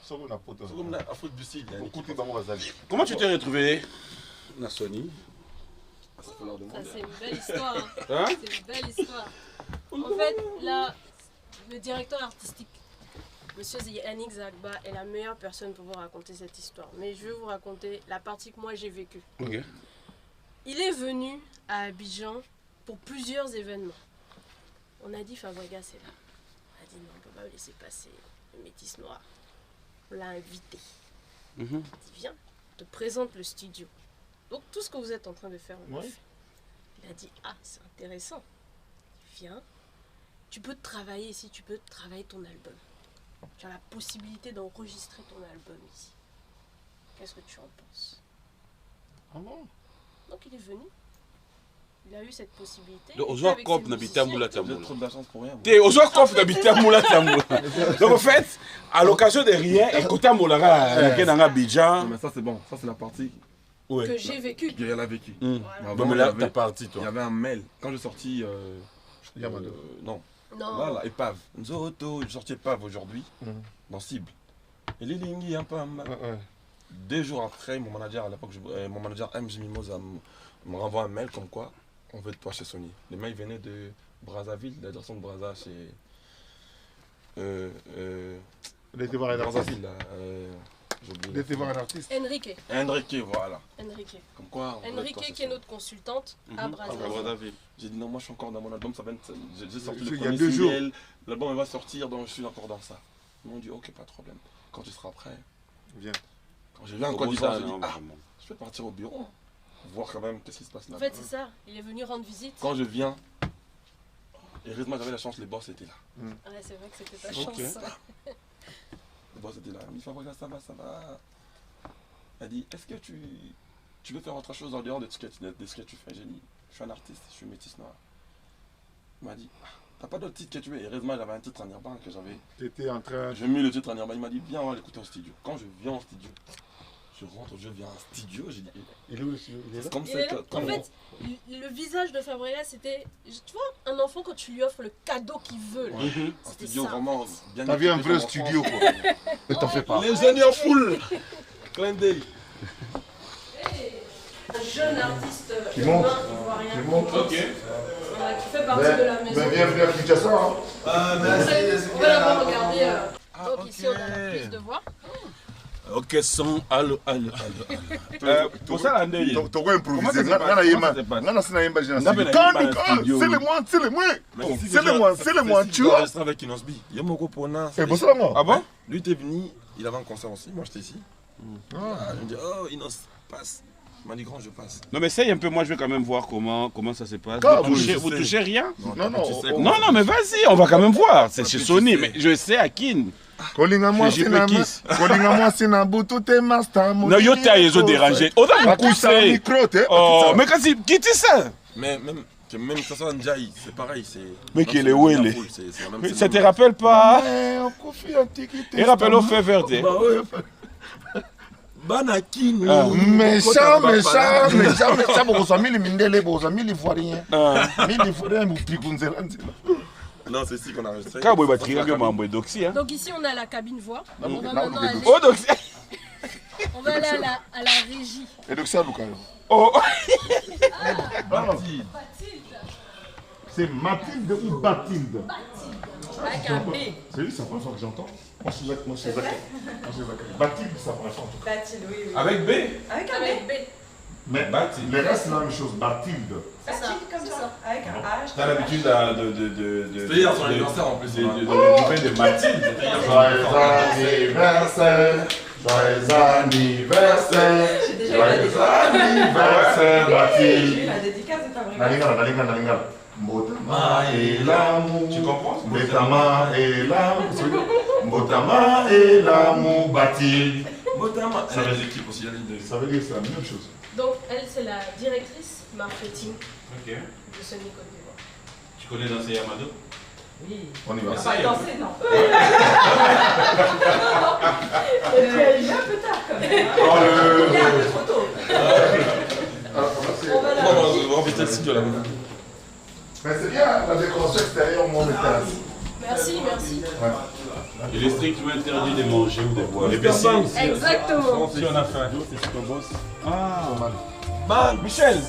comme l'Afrique du Sud. Comment tu t'es retrouvé, Nassoni? Ça, c'est une belle histoire. Hein? C'est une belle histoire. En fait, là, le directeur artistique, Monsieur Yannick Zagba, est la meilleure personne pour vous raconter cette histoire. Mais je vais vous raconter la partie que moi j'ai vécue. Okay. Il est venu à Abidjan pour plusieurs événements. On a dit Fabregas est là. On a dit non, on ne peut pas le laisser passer, le métis noir. On l'a invité. Il dit viens, je te présente le studio. Donc tout ce que vous êtes en train de faire, on le fait. Il a dit ah, c'est intéressant. Viens, tu peux travailler ici, tu peux travailler ton album. Tu as la possibilité d'enregistrer ton album ici. Qu'est-ce que tu en penses? Ah bon? Donc il est venu. Il a eu cette possibilité. Aujourd'hui, Kof n'habitait à Moula Tamoula. Trop de la chance pour rien. Aujourd'hui, Kof n'habitait à Moula Tamoula. Donc en fait, à l'occasion de rien, et côté Moula, dans Abidjan. Mais ça c'est bon, ça c'est la partie que j'ai vécue. qu'elle a vécu. Mais là, t'es parti toi. Il y avait un mail. Quand j'ai sorti. Non. Là, Épave. Nzoto, j'ai sorti Épave aujourd'hui, dans Cible. Et Lilingi, un peu. 2 jours après, mon manager à l'époque, mon manager MJ Mimosa me renvoie un mail comme quoi on veut de toi chez Sony. Le mail venait de Brazzaville, la direction de Brazza chez. Brazzaville, là. Il était voir un artiste. Enrique, voilà. Enrique. Comme quoi, Enrique qui est notre consultante à Brazzaville. J'ai dit non, moi je suis encore dans mon album, ça va être. J'ai sorti le Il y a premier 2 jours. single, l'album va sortir, donc je suis encore dans ça. Ils m'ont dit ok, pas de problème. Quand tu seras prêt, viens. Quand j'ai vu en Côte d'Ivoire, j'ai dit je vais partir au bureau, voir quand même qu'est-ce qui se passe là. En fait, c'est ça, il est venu rendre visite. Quand je viens, et heureusement j'avais la chance, les boss étaient là. Ouais, c'est vrai que c'était ta chance. Le boss était là, il m'a dit ça va. Elle dit est-ce que tu veux faire autre chose en dehors de ce que tu fais? J'ai dit je suis un artiste, je suis métis noir. Il m'a dit t'as pas d'autre titre que tu veux? Et heureusement j'avais un titre en Irban que j'avais. T'étais en train. J'ai mis le titre en Irban, il m'a dit viens on va l'écouter au studio. Quand je viens au studio, je viens en studio, j'ai dit il est où? Il est là? Comme ça en fait, le visage de Fabregas c'était, tu vois, un enfant quand tu lui offres le cadeau qu'il veut. Un studio vraiment bien. T'as vu un vrai studio quoi. Ne t'en fais pas. Les années en foule. Clin d'œil. Un jeune artiste qui monte. Qui fait partie de la maison. Bienvenue à Kinshasa. On va d'abord regarder. Donc ici on a la prise de voix. Ok, son, allo. Pour ça, la Tu as improvisé. C'est moi, tu vois. Je avec Inosbi. Il y a mon copona. C'est pour ça, moi. Ah bon? Lui, était venu, il avait un concert aussi. Moi, j'étais ici. Il me dit, oh, Inos, passe. Il m'a dit, grand, je passe. Non, mais essaye un peu, moi, je vais quand même voir comment ça se passe. Vous touchez rien? Non, mais vas-y, on va quand même voir. C'est chez Sony, mais je sais à qui. Kolinga-moi, c'est na butu te master. Non, yo t'as les autres dérangés. Autant vous coucher. Oh, mais quand qui dit ça? Mais même ça soit Ndjaï, c'est pareil. Mais qu'il est où il est? Ça te rappelle pas? Il rappelle au fait vert. Banakin. Méchant, bozami les mindele, bozami les ivoiriens. Les ivoiriens, vous piquez. Non, c'est ici qu'on a enregistré. Donc ici on a la cabine voix. On va On va aller à la régie. Et donc ça, Lucas. Oh. Mathilde. C'est Mathilde ou Bathilde? Avec un B. C'est lui, c'est la première fois que j'entends. Moi, je suis Zach. Bathilde, c'est la première fois. Bathilde, oui, oui. Avec B? Avec B. Mais le reste, c'est la même chose. Bathilde. Bathilde comme ça. Avec un H. T'as l'habitude de. C'était hier son anniversaire en plus. De nouvelles de Mathilde. Joyeux anniversaire. Joyeux anniversaire. Joyeux anniversaire, Mathilde. J'ai eu la dédicace de ta Nalingala. Mbotama et l'amour. Tu comprends? Mbotama et l'amour. Mbotama et l'amour, Bathilde. Motama. Ça veut dire l'équipe aussi, ça veut dire que c'est la même chose. Donc, elle, c'est la directrice marketing Ok. de Sony Côte d'Ivoire. Tu connais danser Yamado? Oui. On y va. On va pas danser, non. Il est un peu tard quand même. Il est un peu trop tôt. On va la On va inviter le site de la maison. Mais c'est bien, la décoration extérieure, mon terrasse. Merci. Il est strictement interdit de manger ou de boire. Exactement. Si on a faim. C'est ce qu'on bosse. Man, Michel.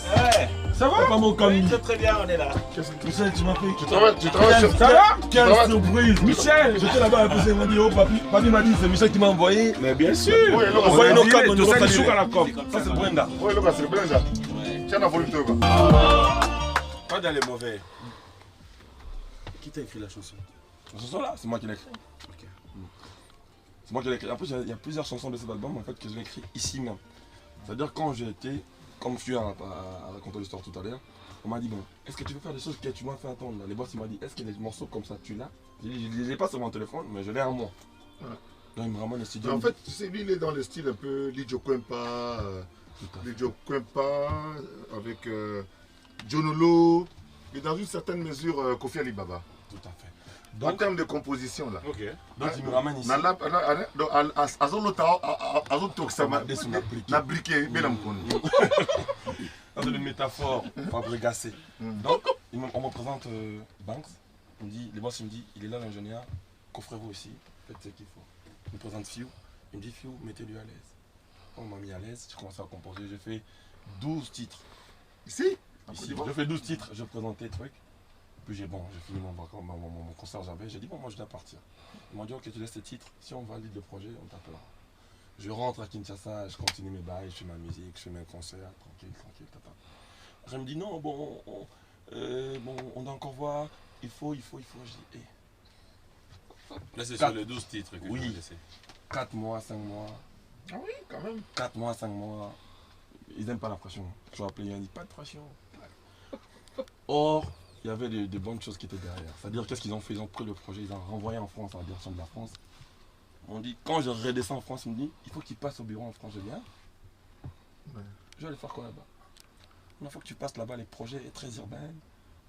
Ça va? Pas mon comme. Très bien, on est là. Michel, tu m'as pris. Tu travailles sur Ça va? Quelle travailles- surprise. Michel. J'étais là-bas, ils m'ont dit, oh papi m'a dit, c'est Michel qui m'a envoyé. Mais bien sûr. Oui, là, Envoyez nos câbles, tu nous sais, sommes à la COP. Ça c'est Brenda. Oui, là, c'est le Brenda. Tiens, la volume de quoi. Pas dans les mauvais. Qui t'a écrit la chanson? La chanson là, c'est moi qui l'ai écrite. Ok. C'est moi qui l'ai écrit. En plus, il y a plusieurs chansons de cet album en fait que j'ai écrit ici même. C'est-à-dire quand j'ai été, comme je suis à raconter l'histoire tout à l'heure, on m'a dit bon, est-ce que tu veux faire des choses que tu m'as fait attendre? Les boss ils m'ont dit, est-ce que des morceaux comme ça tu l'as? J'ai dit, je ne l'ai pas sur mon téléphone, mais je l'ai en moi. Ouais. Donc il me ramène le studio. En fait, tu sais, lui, il est dans le style un peu Lidio Kwempa, avec Jonolo, et dans une certaine mesure Kofi Alibaba. Tout à fait. En termes de composition là. Ok. Donc il me ramène ici. Na briqué, bien amponé. C'est une métaphore fabricassée. Donc, on me présente Banks. Il me dit, les boss, il me dit, il est là l'ingénieur, coffrez-vous ici, faites ce qu'il faut. Il me présente Fiu. Il me dit, Fiu, mettez-lui à l'aise. On m'a mis à l'aise, j'ai commencé à composer. J'ai fait 12 titres. Ici? Ici. J'ai fait 12 titres, j'ai présenté le truc. Puis j'ai fini mon concert, j'ai dit, bon, moi je dois partir. Ils m'ont dit, ok, tu laisses tes titres. Si on valide le projet, on t'appellera. Je rentre à Kinshasa, je continue mes bails, je fais ma musique, je fais mes concerts, tranquille, tata. Après, elle me dit non, bon, on doit encore voir, il faut. Je dis, Là, c'est sur les 12 titres que oui, je vais laisser. 4 mois, 5 mois. Ah oui, quand même. 4 mois, 5 mois. Ils n'aiment pas la pression. Je vais appeler, ils ont dit, pas de pression. Or, il y avait des bonnes choses qui étaient derrière. C'est-à-dire, qu'est-ce qu'ils ont fait? Ils ont pris le projet, ils ont renvoyé en France, en direction de la France. On dit, quand je redescends en France, on me dit, il faut qu'il passe au bureau en France. Je dis, je vais aller faire quoi là-bas? Il faut que tu passes là-bas, les projets est très urbains.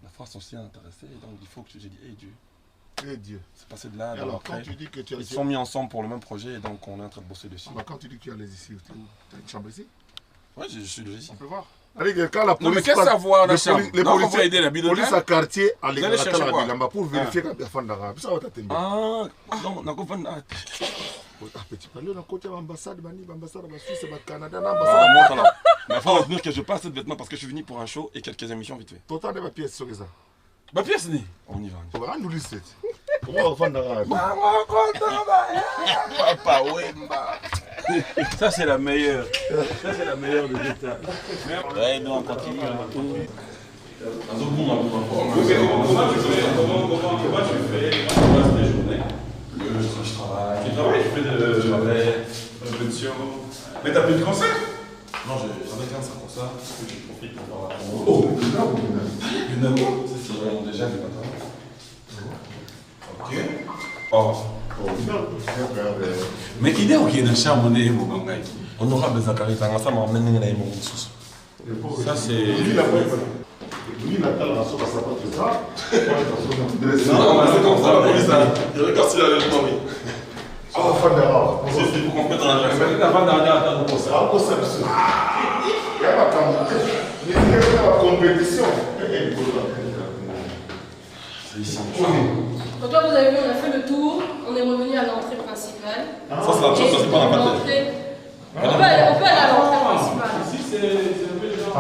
La France aussi est intéressée, donc il faut que j'ai dit, Dieu. Et Dieu. C'est passé de là. Alors, après, quand tu dis que tu as... ils sont mis ensemble pour le même projet, et donc on est en train de bosser dessus. Quand tu dis que tu allais ici, tu as une chambre ici? Oui, je suis déjà ici. On peut voir. Allez, quand la police... Non, mais qu'est-ce que ça voit la chambre? Les polices à quartier, à allez chercher quoi? pour vérifier quand tu es fan d'arabe. Ça va t'attendre. Ah, non, on a compris. Petit parler dans le côté de l'ambassade, l'ambassade de la Suisse, le Canada, Mais l'ambassade. il faut retenir que je passe cette vêtement parce que je suis venu pour un show et quelques émissions vite fait. Total de ma pièce sur ça. Ma pièce n'est. On y va. On va nous laisser. Comment on va fan d'arabe? Papa Wemba. Ça, c'est la meilleure. Ça, c'est la meilleure de l'État. Ouais, nous, on continue. Comment tu fais tes journées? Je travaille. Tu travailles? Tu fais de répétition. Mais t'as plus de concert? Non, j'en ai 45 pour ça. Je profite pour faire la promo. Oh, Une amour, c'est déjà du matin. Ok. Oh. Mais qui est qui est dans la chambre, on aura besoin de Zakari, ça m'a emmené dans les moments. Ça, c'est. Lui, Natal, la sauce à sa pote, c'est ça? Non, mais c'est comme ça, la police, il regarde s'il a le temps, oui. Ah, fan d'arabe. C'est pour qu'on mette dans la La dernière attente pour ça. Ah, pour ça, monsieur. Il y a ma compétition. C'est ici. Donc là, vous avez vu, on a fait le tour, on est revenu à l'entrée principale. Ça, c'est la chose, ça, c'est pas la l'entrée On peut aller à l'entrée principale.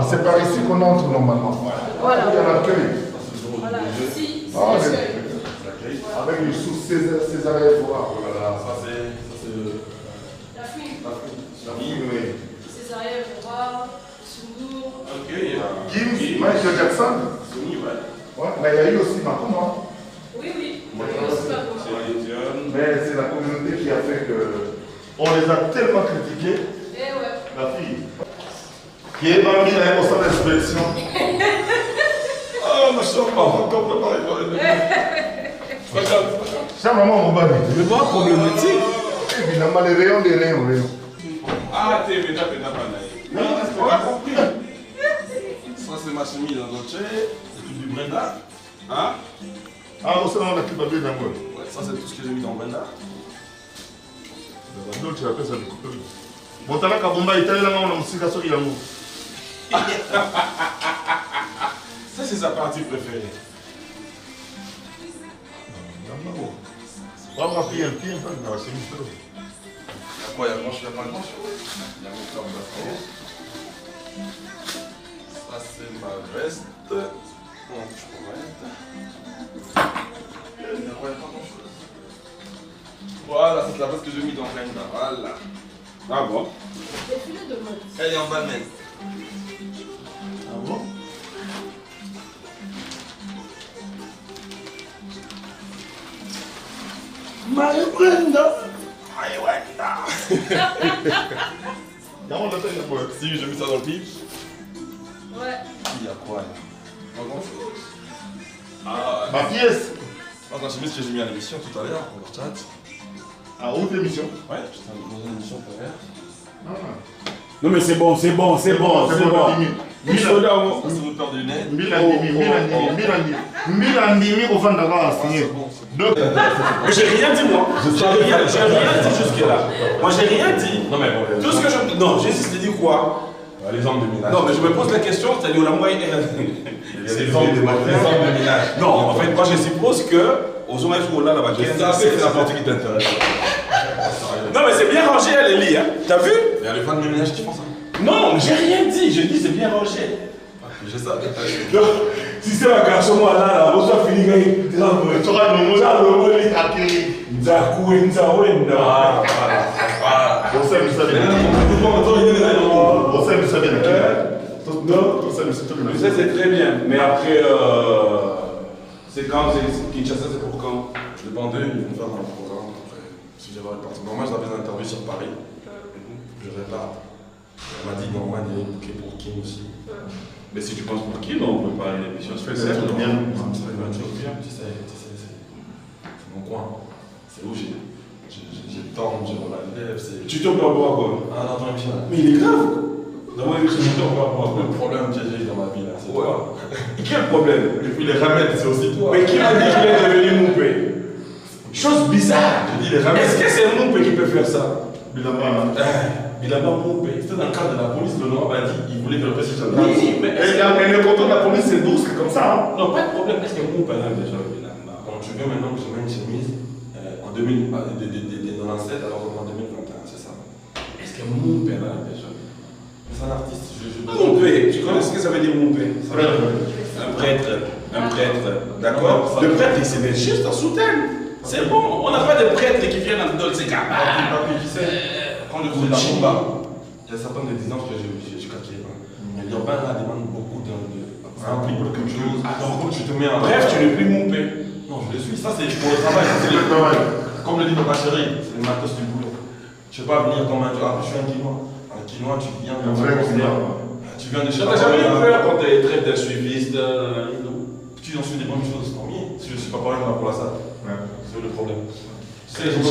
C'est par ici qu'on entre normalement. Voilà. Il y a l'accueil. Voilà, ici, c'est l'accueil. Avec le sous-César Evora. Voilà, ça c'est... la fouine. La fouine, oui. César Evora, Sundur. Ok. Gims, Michael Jackson. Sony, ouais. Ouais, mais il y a eu aussi Macron. Oui, oui. Mais c'est la communauté qui a fait que... On les a tellement critiqués. Eh ouais. La fille. Qui est parmi la au centre d'inspection. Ah, ma soeur m'a encore préparé pour les deux. Ça, maman, mon bébé. Mais pas problématique. Évidemment, les rayons des rayons. Ah, t'es bêta, pas on a compris. Ça, c'est ma chemise en Dolce. C'est tout du Brenda. Hein? Ah, on s'en a qui va bien d'amour. Ouais, ça, c'est tout ce que j'ai mis dans Brenda. Donc, tu appelles ça le couple. Bon, t'as là, Kabomba, il t'a dit là, on a un cigasso qui l'amour. Ça, c'est sa partie préférée. On va pied, c'est une chose. Quoi, il y a grand-chose, il n'y a pas grand-chose. Il y a mon club d'affaires. Ça, c'est ma veste. Mon chouette. Il n'y a pas grand-chose. Voilà, c'est la veste que j'ai mis dans Brenda. Voilà. Ah bon? Défilé de mode. Elle est en bas même. Ah bon? Marie Brenda. Marie Brenda. Si, j'ai mis ça dans le pic. Ouais. Il y a quoi là? Pas grand-chose. Ma pièce. Ah, la chemise que j'ai mis à l'émission tout à l'heure, pour leur chat. Ah, autre émission? Ouais, j'étais dans une émission tout à l'heure. Non mais c'est bon, c'est bon, c'est bon, c'est bon. Ça, c'est votre paire de lunettes. Milandimi, au fond d'avoir signé. Mais j'ai rien dit moi. J'ai rien dit jusque là. Moi j'ai rien dit. Non mais bon. Tout ce que je... Non, j'ai juste dit quoi? Les hommes de ménage. Non mais je me pose la question, c'est-à-dire la moyenne... C'est les hommes de ménage. Non, en fait, moi je suppose que... Aux hommes là, là-bas, c'est n'importe qui t'intéresse. Non mais c'est bien rangé, elle est là. T'as vu? Il y a les femmes de ménage qui font ça. Non, mais j'ai rien dit. J'ai dit c'est bien rangé. J'ai ça. Si c'est un garçon, moi là, on soit fini, tu auras le mot là, le mot là, c'est très bien. Mais après, c'est quand? Kinshasa, c'est pour quand? Je dépendais, ils vont faire un programme après. Si j'avais réparti. Moi, j'avais une interview sur Paris. Je répare. Elle m'a dit, non, moi, il y a une bouquet pour Kim aussi. Mais si tu penses pour qui, non, on peut pas aller l'émission spéciale. C'est bien. C'est mon coin. C'est où j'ai le temps, j'ai la lèvre. Tu te prends pour quoi? Ah, dans ton émission. Mais il est grave. Dans mon émission, tu te prends pour quoi? Le problème que j'ai dans ma vie, là, c'est toi. Quel problème? Et puis les ramènes, c'est aussi toi. Mais qui m'a dit qu'il est devenu Moupé? Chose bizarre. Je dis les ramènes. Est-ce que c'est un Moupé qui peut faire ça? Bilaba Moupé. C'était dans le cadre de la police, le Nord m'a dit qu'il voulait développer ce genre de Oui, mais le contrôle de la police, c'est 12, c'est comme ça. Non, pas de problème. Est-ce que Moupé là déjà? Quand tu veux maintenant que je mets une chemise en 2097, alors en 2021, c'est ça. Est-ce que Moupé là déjà? C'est un artiste. Moupé, tu connais ce que ça veut dire Moupé? Un prêtre. Un prêtre. D'accord? Le prêtre, il se met juste en soutane. C'est bon. On n'a pas de prêtres qui viennent en Dolce Gabbana. Quand je faisais la combat, il y a certains des distances que j'ai claqué. Mais l'urbain là demande beaucoup ça implique beaucoup de choses. Donc tu te mets en. Bref, tu n'es plus Moupé. Non, je le suis. Ça, c'est pour le travail. Comme le dit ma chérie, c'est le matos du boulot. Je ne vais pas venir comme un. Ah, je suis un quinois. Un quinois, tu viens de. Tu viens de chercher. T'as jamais eu peur quand tu traites d'un suiviste? Tu en suis des bonnes choses, tant mieux. Si je ne suis pas parlé pour la salle. C'est le problème. C'est Dieu. Non,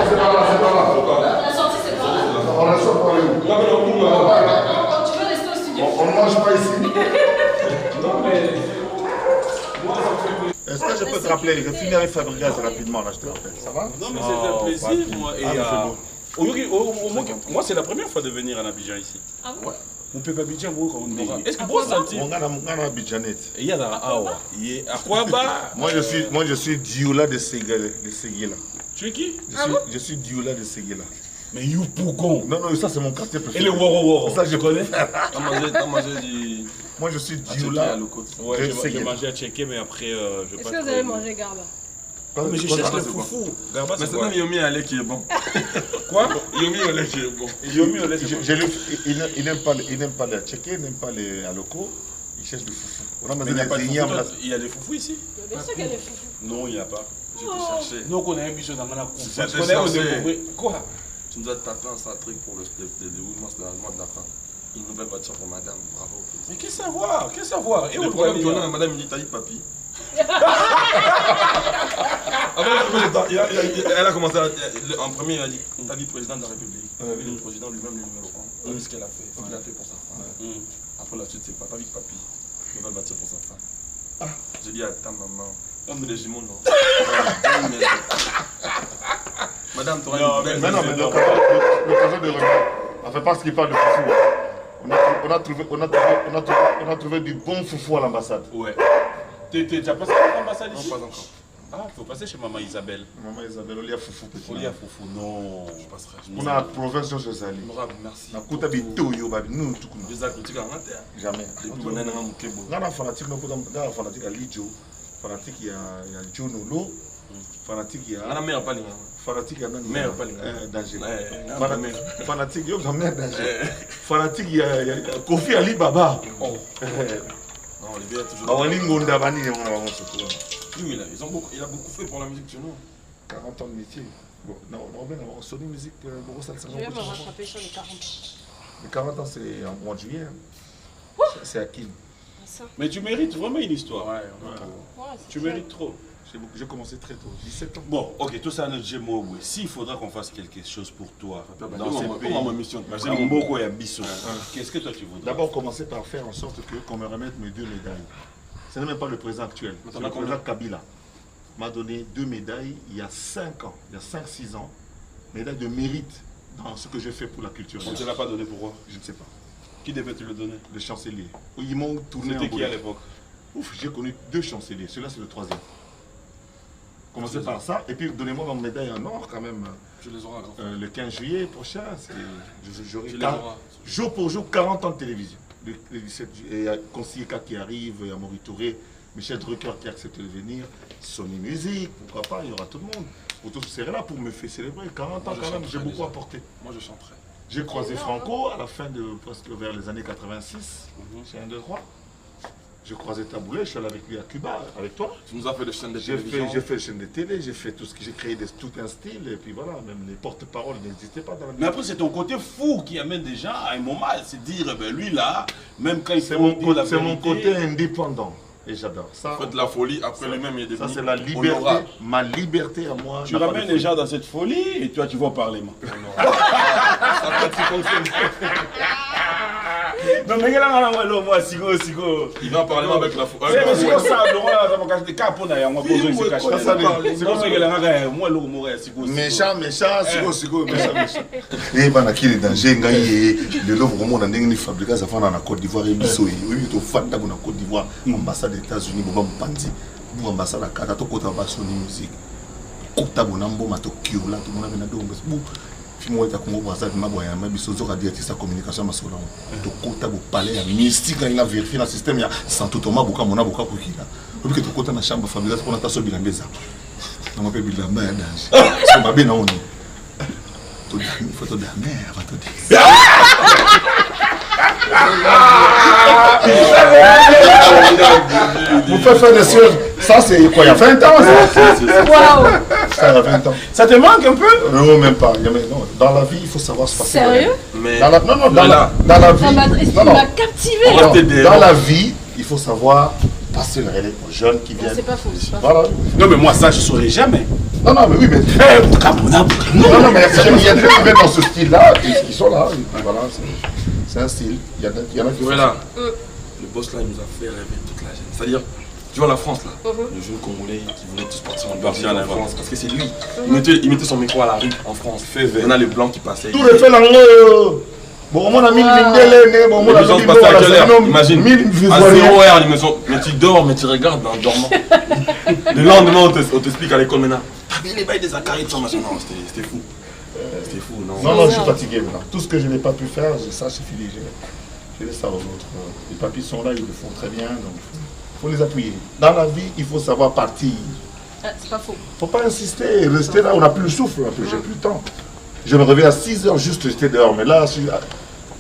c'est pas là, c'est pas là. La sortie, c'est pas là. On la sort par où? Quand tu veux rester au studio. On ne mange pas ici. Non, mais. Est-ce que je peux te rappeler? Je finirai Fabregas rapidement, là, je te rappelle. Ça va? Non, mais c'était un plaisir, moi. Et moi, c'est la première fois de venir en Abidjan ici. Ah bon? On peut pas Abidjan, est-ce que vous sentez? On a Abidjanet. Il y a la Awa. À quoi bas? Moi, je suis Dioula de Séguéla. Tu es qui? Je suis Dioula de Séguéla. Mais Yopougon. Non, ça c'est mon quartier préféré. Et le Woro. Ça je connais. T'as mangé du... Moi je suis Dioula. Ouais, j'ai mangé à checker, mais après je Est-ce que vous avez mangé Garba? Mais je cherche le foufou. Garba, mais c'est même Yomi au lait qui est bon. Quoi? Yomi au lait qui est bon. Yomi au lait, c'est bon. Il n'aime pas les checker, il n'aime pas les locaux. Il cherche du foufou. Il y a des foufous ici? Bien sûr qu'il y a des foufous. Non, il n'y a pas. Je vais chercher. Nous, on connaît un bichon dans la cour. Quoi? Tu nous as tapé un sale truc pour le déroulement de la mois de la fin. Une nouvelle voiture pour madame, bravo. Mais qu'est-ce à voir? Qu'est-ce à voir? Et le problème qu'on a, madame, il dit, t'as dit papy. Elle a commencé en premier, elle a dit, t'as dit président de la République. Le président lui-même, le numéro 1. On a vu ce qu'elle a fait. Ce qu'il a fait pour sa femme. Après la suite, c'est pas, t'as dit papy. Nouvelle voiture pour sa femme. J'ai dit à ta maman, homme de jumeaux, non. Madame, tu auras une belle. Mais non, mais l'occasion de revenir. Enfin, parce qu'il parle de foufou. On a trouvé du bon foufou à l'ambassade. Ouais. Tu as passé à l'ambassade ici? Non, pas encore. Ah, il faut passer chez Maman Isabelle. Maman Isabelle, on y a foufou. On y a foufou, non. Je passerai. On a la province de Josali. Merci. On a coûté bitoyo, nous, tout le monde. Jamais. Depuis qu'on est dans un kebo. Dans la fanatique, il y a Lidjo. Fanatique, il y a Jonolo. Fanatique, il y a. On a mère pas fanatique, il y a mère pas danger. Fanatique, il y a mère danger. Fanatique, il y a Kofi Ali Baba. Non, les gars, toujours. Il a beaucoup fait pour la musique chez nous. 40 ans de métier. Bon, non, on a sonné musique, Je vais me rattraper sur les 40 ans. Les 40 ans, c'est en mois de juillet. C'est à Kim. Mais tu mérites vraiment une histoire. Ouais, tu mérites trop. J'ai commencé très tôt, 17 ans. Bon, ok, tout ça, notre Gémo, s'il faudra qu'on fasse quelque chose pour toi dans ces pays, qu'est-ce que toi tu voudrais? D'abord, commencer par faire en sorte qu'on me remette mes 2 médailles. Ce n'est même pas le président actuel. C'est le président Kabila m'a donné 2 médailles il y a 5 ans, il y a 5-6 ans. Médailles de mérite dans ce que j'ai fait pour la culture. On ne te l'a pas donné pourquoi? Je ne sais pas. Qui devait te le donner? Le chancelier. Ils m'ont tourné. C'était qui à l'époque? Ouf, j'ai connu 2 chanceliers. Celui-là, c'est le 3e. Commencez par ça, et puis donnez-moi ma médaille en or quand même. Je les aurai le 15 juillet prochain, j'aurai jour pour jour 40 ans de télévision. Le 17 juillet, il y a Consieka qui arrive, il y a Maurice Touré, Michel Drucker qui accepte de venir, Sony Music, pourquoi pas, il y aura tout le monde. Vous tous serez là pour me faire célébrer. 40 ans quand même, j'ai beaucoup apporté. Moi je chanterai. J'ai croisé Franco à la fin de presque vers les années 86, chez un de Roi. J'ai croisé Taboulé, je suis allé avec lui à Cuba, avec toi. Tu nous as fait des chaînes de télévision. J'ai fait des chaînes de télé, j'ai fait tout ce que j'ai créé, tout un style, et puis voilà, même les porte-paroles n'existaient pas dans la musique. Mais après, c'est ton côté fou qui amène des gens à un moment à se dire, ben lui là, même quand il c'est mon côté indépendant, et j'adore ça. Faites la folie, après lui-même il est devenu. Ça c'est la liberté, ma liberté à moi. Tu ramènes les gens dans cette folie, et toi tu vas au Parlement. Non, mais il va en parler avec la foi. Méchant, et banaki les dangers, le lot vraiment dans des fabricants ça fait en Côte d'Ivoire et biso oui to fata na Côte d'Ivoire ambassade des États-Unis boba mpandi bu ambassade kata to kota ba Sony Music kota bonambo matokio là tout monde na dongo bu fimo ta Congo Brazzaville maboya mabiso zo radio artiste communication masolo to kota bo palais ya mystique na vérifier le système ya santo Thomas boka mona boka kokila obi que to kota na chambre familiale pour na taso bilambeza on m'appelle bilamba ya danger c'est ma bien on une photo de la mère, va te dire. Vous faites faire des choses. Ça, c'est quoi? Il y a 20 ans, ça? Waouh! Ça, il y a 20 ans. Ça te manque un peu? Non, même pas. Non, dans la vie, il faut savoir se passer. Sérieux? Dans la vie. Il m'a captivé. Dans la vie, il faut savoir passer le relais aux jeunes qui viennent. C'est pas faux. Voilà. Non, mais moi, ça, je ne saurais jamais. Non, mais oui, mais. Non, mais il y a des gens qui viennent dans ce style-là, qui sont là. Voilà, c'est un style. Il y en a qui. Voilà. Le boss là, il nous a fait rêver toute la jeune. C'est-à-dire, tu vois la France là, le jeune Congolais qui voulait tous partir en France, parce que c'est lui. Il mettait son micro à la rue en France. On a les blancs qui passaient. Tout le fait là. Bon, on a mis les gens passaient à quelle heure? Imagine, à 0h, mais tu dors, mais tu regardes en dormant. Le lendemain, on t'explique à l'école maintenant. T'as bien les bails des Acarides, machin. Non, c'était fou. C'était fou, non? Non, je suis fatigué maintenant. Tout ce que je n'ai pas pu faire, ça c'est fini. Je laisse ça aux autres. Les papiers sont là, ils le font très bien, donc il faut les appuyer. Dans la vie, il faut savoir partir. C'est pas faux. Il ne faut pas insister, rester là, on n'a plus le souffle, j'ai plus le temps. Je me réveille à 6 h juste, j'étais dehors, mais là,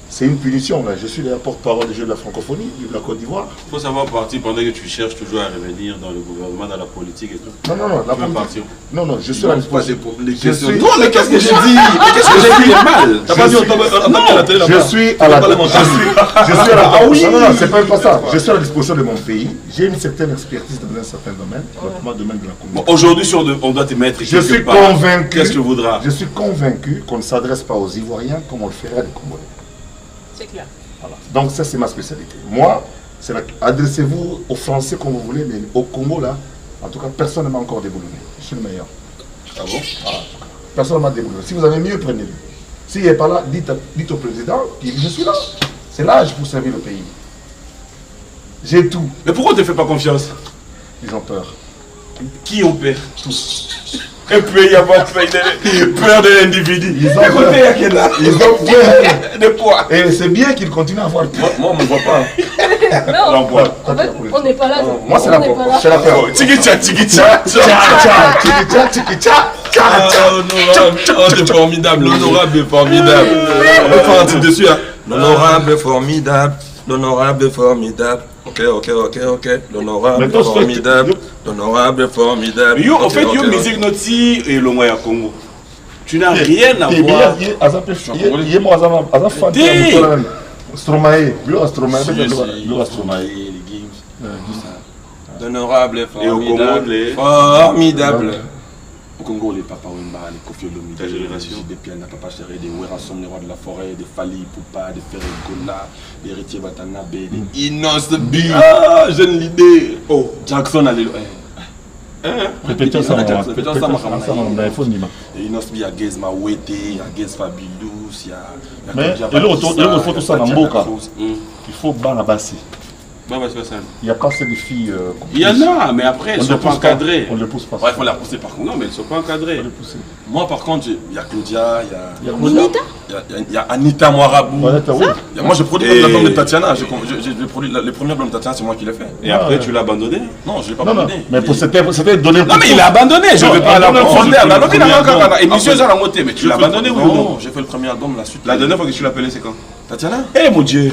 c'est une punition. Là. Je suis le porte-parole des Jeux de la francophonie, de la Côte d'Ivoire. Il faut savoir partir pendant que tu cherches toujours à revenir dans le gouvernement, dans la politique et tout. Non, la politique. Non, je suis à la disposition. Non, mais qu'est-ce que j'ai dit? Qu'est-ce que j'ai dit? Mal. T'as pas dit on la télé là-bas. Je suis à la Non, c'est pas ça. Je suis à la disposition de mon pays. J'ai une certaine expertise dans un certain domaine, notamment le domaine de la communauté. Aujourd'hui, on doit te mettre. Je suis convaincu. Qu'est-ce que tu voudras? Je suis convaincu qu'on ne s'adresse pas aux Ivoiriens comme on le ferait à des Congolais. C'est clair. Voilà. Donc ça c'est ma spécialité. Moi, adressez-vous aux Français comme vous voulez, mais au Congo là, en tout cas personne ne m'a encore déboulonné. Je suis le meilleur. Ah bon? Voilà. Personne ne m'a déboulonné. Si vous avez mieux, prenez-le. S'il n'est pas là, dites au président, je suis là. C'est l'âge pour servir le pays. J'ai tout. Mais pourquoi on ne te fait pas confiance? Ils ont peur. Qui ont peur? Tous. Il peut y avoir peur de l'individu. Ils ont peur. Ils ont peur. De quoi? Et c'est bien qu'ils continuent à avoir peur. Moi, on ne me voit pas. Non, en fait, on n'est pas là. Moi, c'est la peur. C'est la peur. Tiki-tcha, tiki-tcha. C'est formidable. L'honorable est formidable. On peut faire un titre dessus. L'honorable est formidable. L'honorable est formidable. Ok. L'honorable est formidable. L'honorable est formidable. Mais en fait, yo musique noti et le moyen Congo. Tu n'as rien à voir. Stromae. L'honorable est formidable. Formidable. Au Congo, les Papa Wemba, les Kofi Olomide, ta génération, des Piana, Papa Chéri, des Werrasom, les rois de la forêt, des Fali Poupa, des Ferregola, des Héritiers Watanabe, des Inos B. Ah, jeune l'idée. Oh, Jackson, alléluia. Répétez ça, Inos B, il y a Gez Mawete, il y a Gez Fabulous, il y a. Mais il faut tout ça dans Mboka. Il faut Banabassi. Il n'y a pas assez de filles. Il y en a, mais après, elles ne sont pas encadrées. On ne les pousse pas. Ouais, il faut la pousser par contre. Non, mais elles ne sont pas encadrées. Moi, par contre, il y a Claudia, il y a Anita Moirabou. Moi, je produis l'album de Tatiana. Les premiers albums de Tatiana, c'est moi qui l'ai fait. Et après, tu l'as abandonné? Non, je ne l'ai pas abandonné. Mais c'était donné. Non, mais il a abandonné. Je ne vais pas l'abandonner. Mais tu l'as abandonné ou non? J'ai fait le premier album, la suite. La dernière fois que tu l'as appelé, c'est quand? Tatiana? Eh mon Dieu!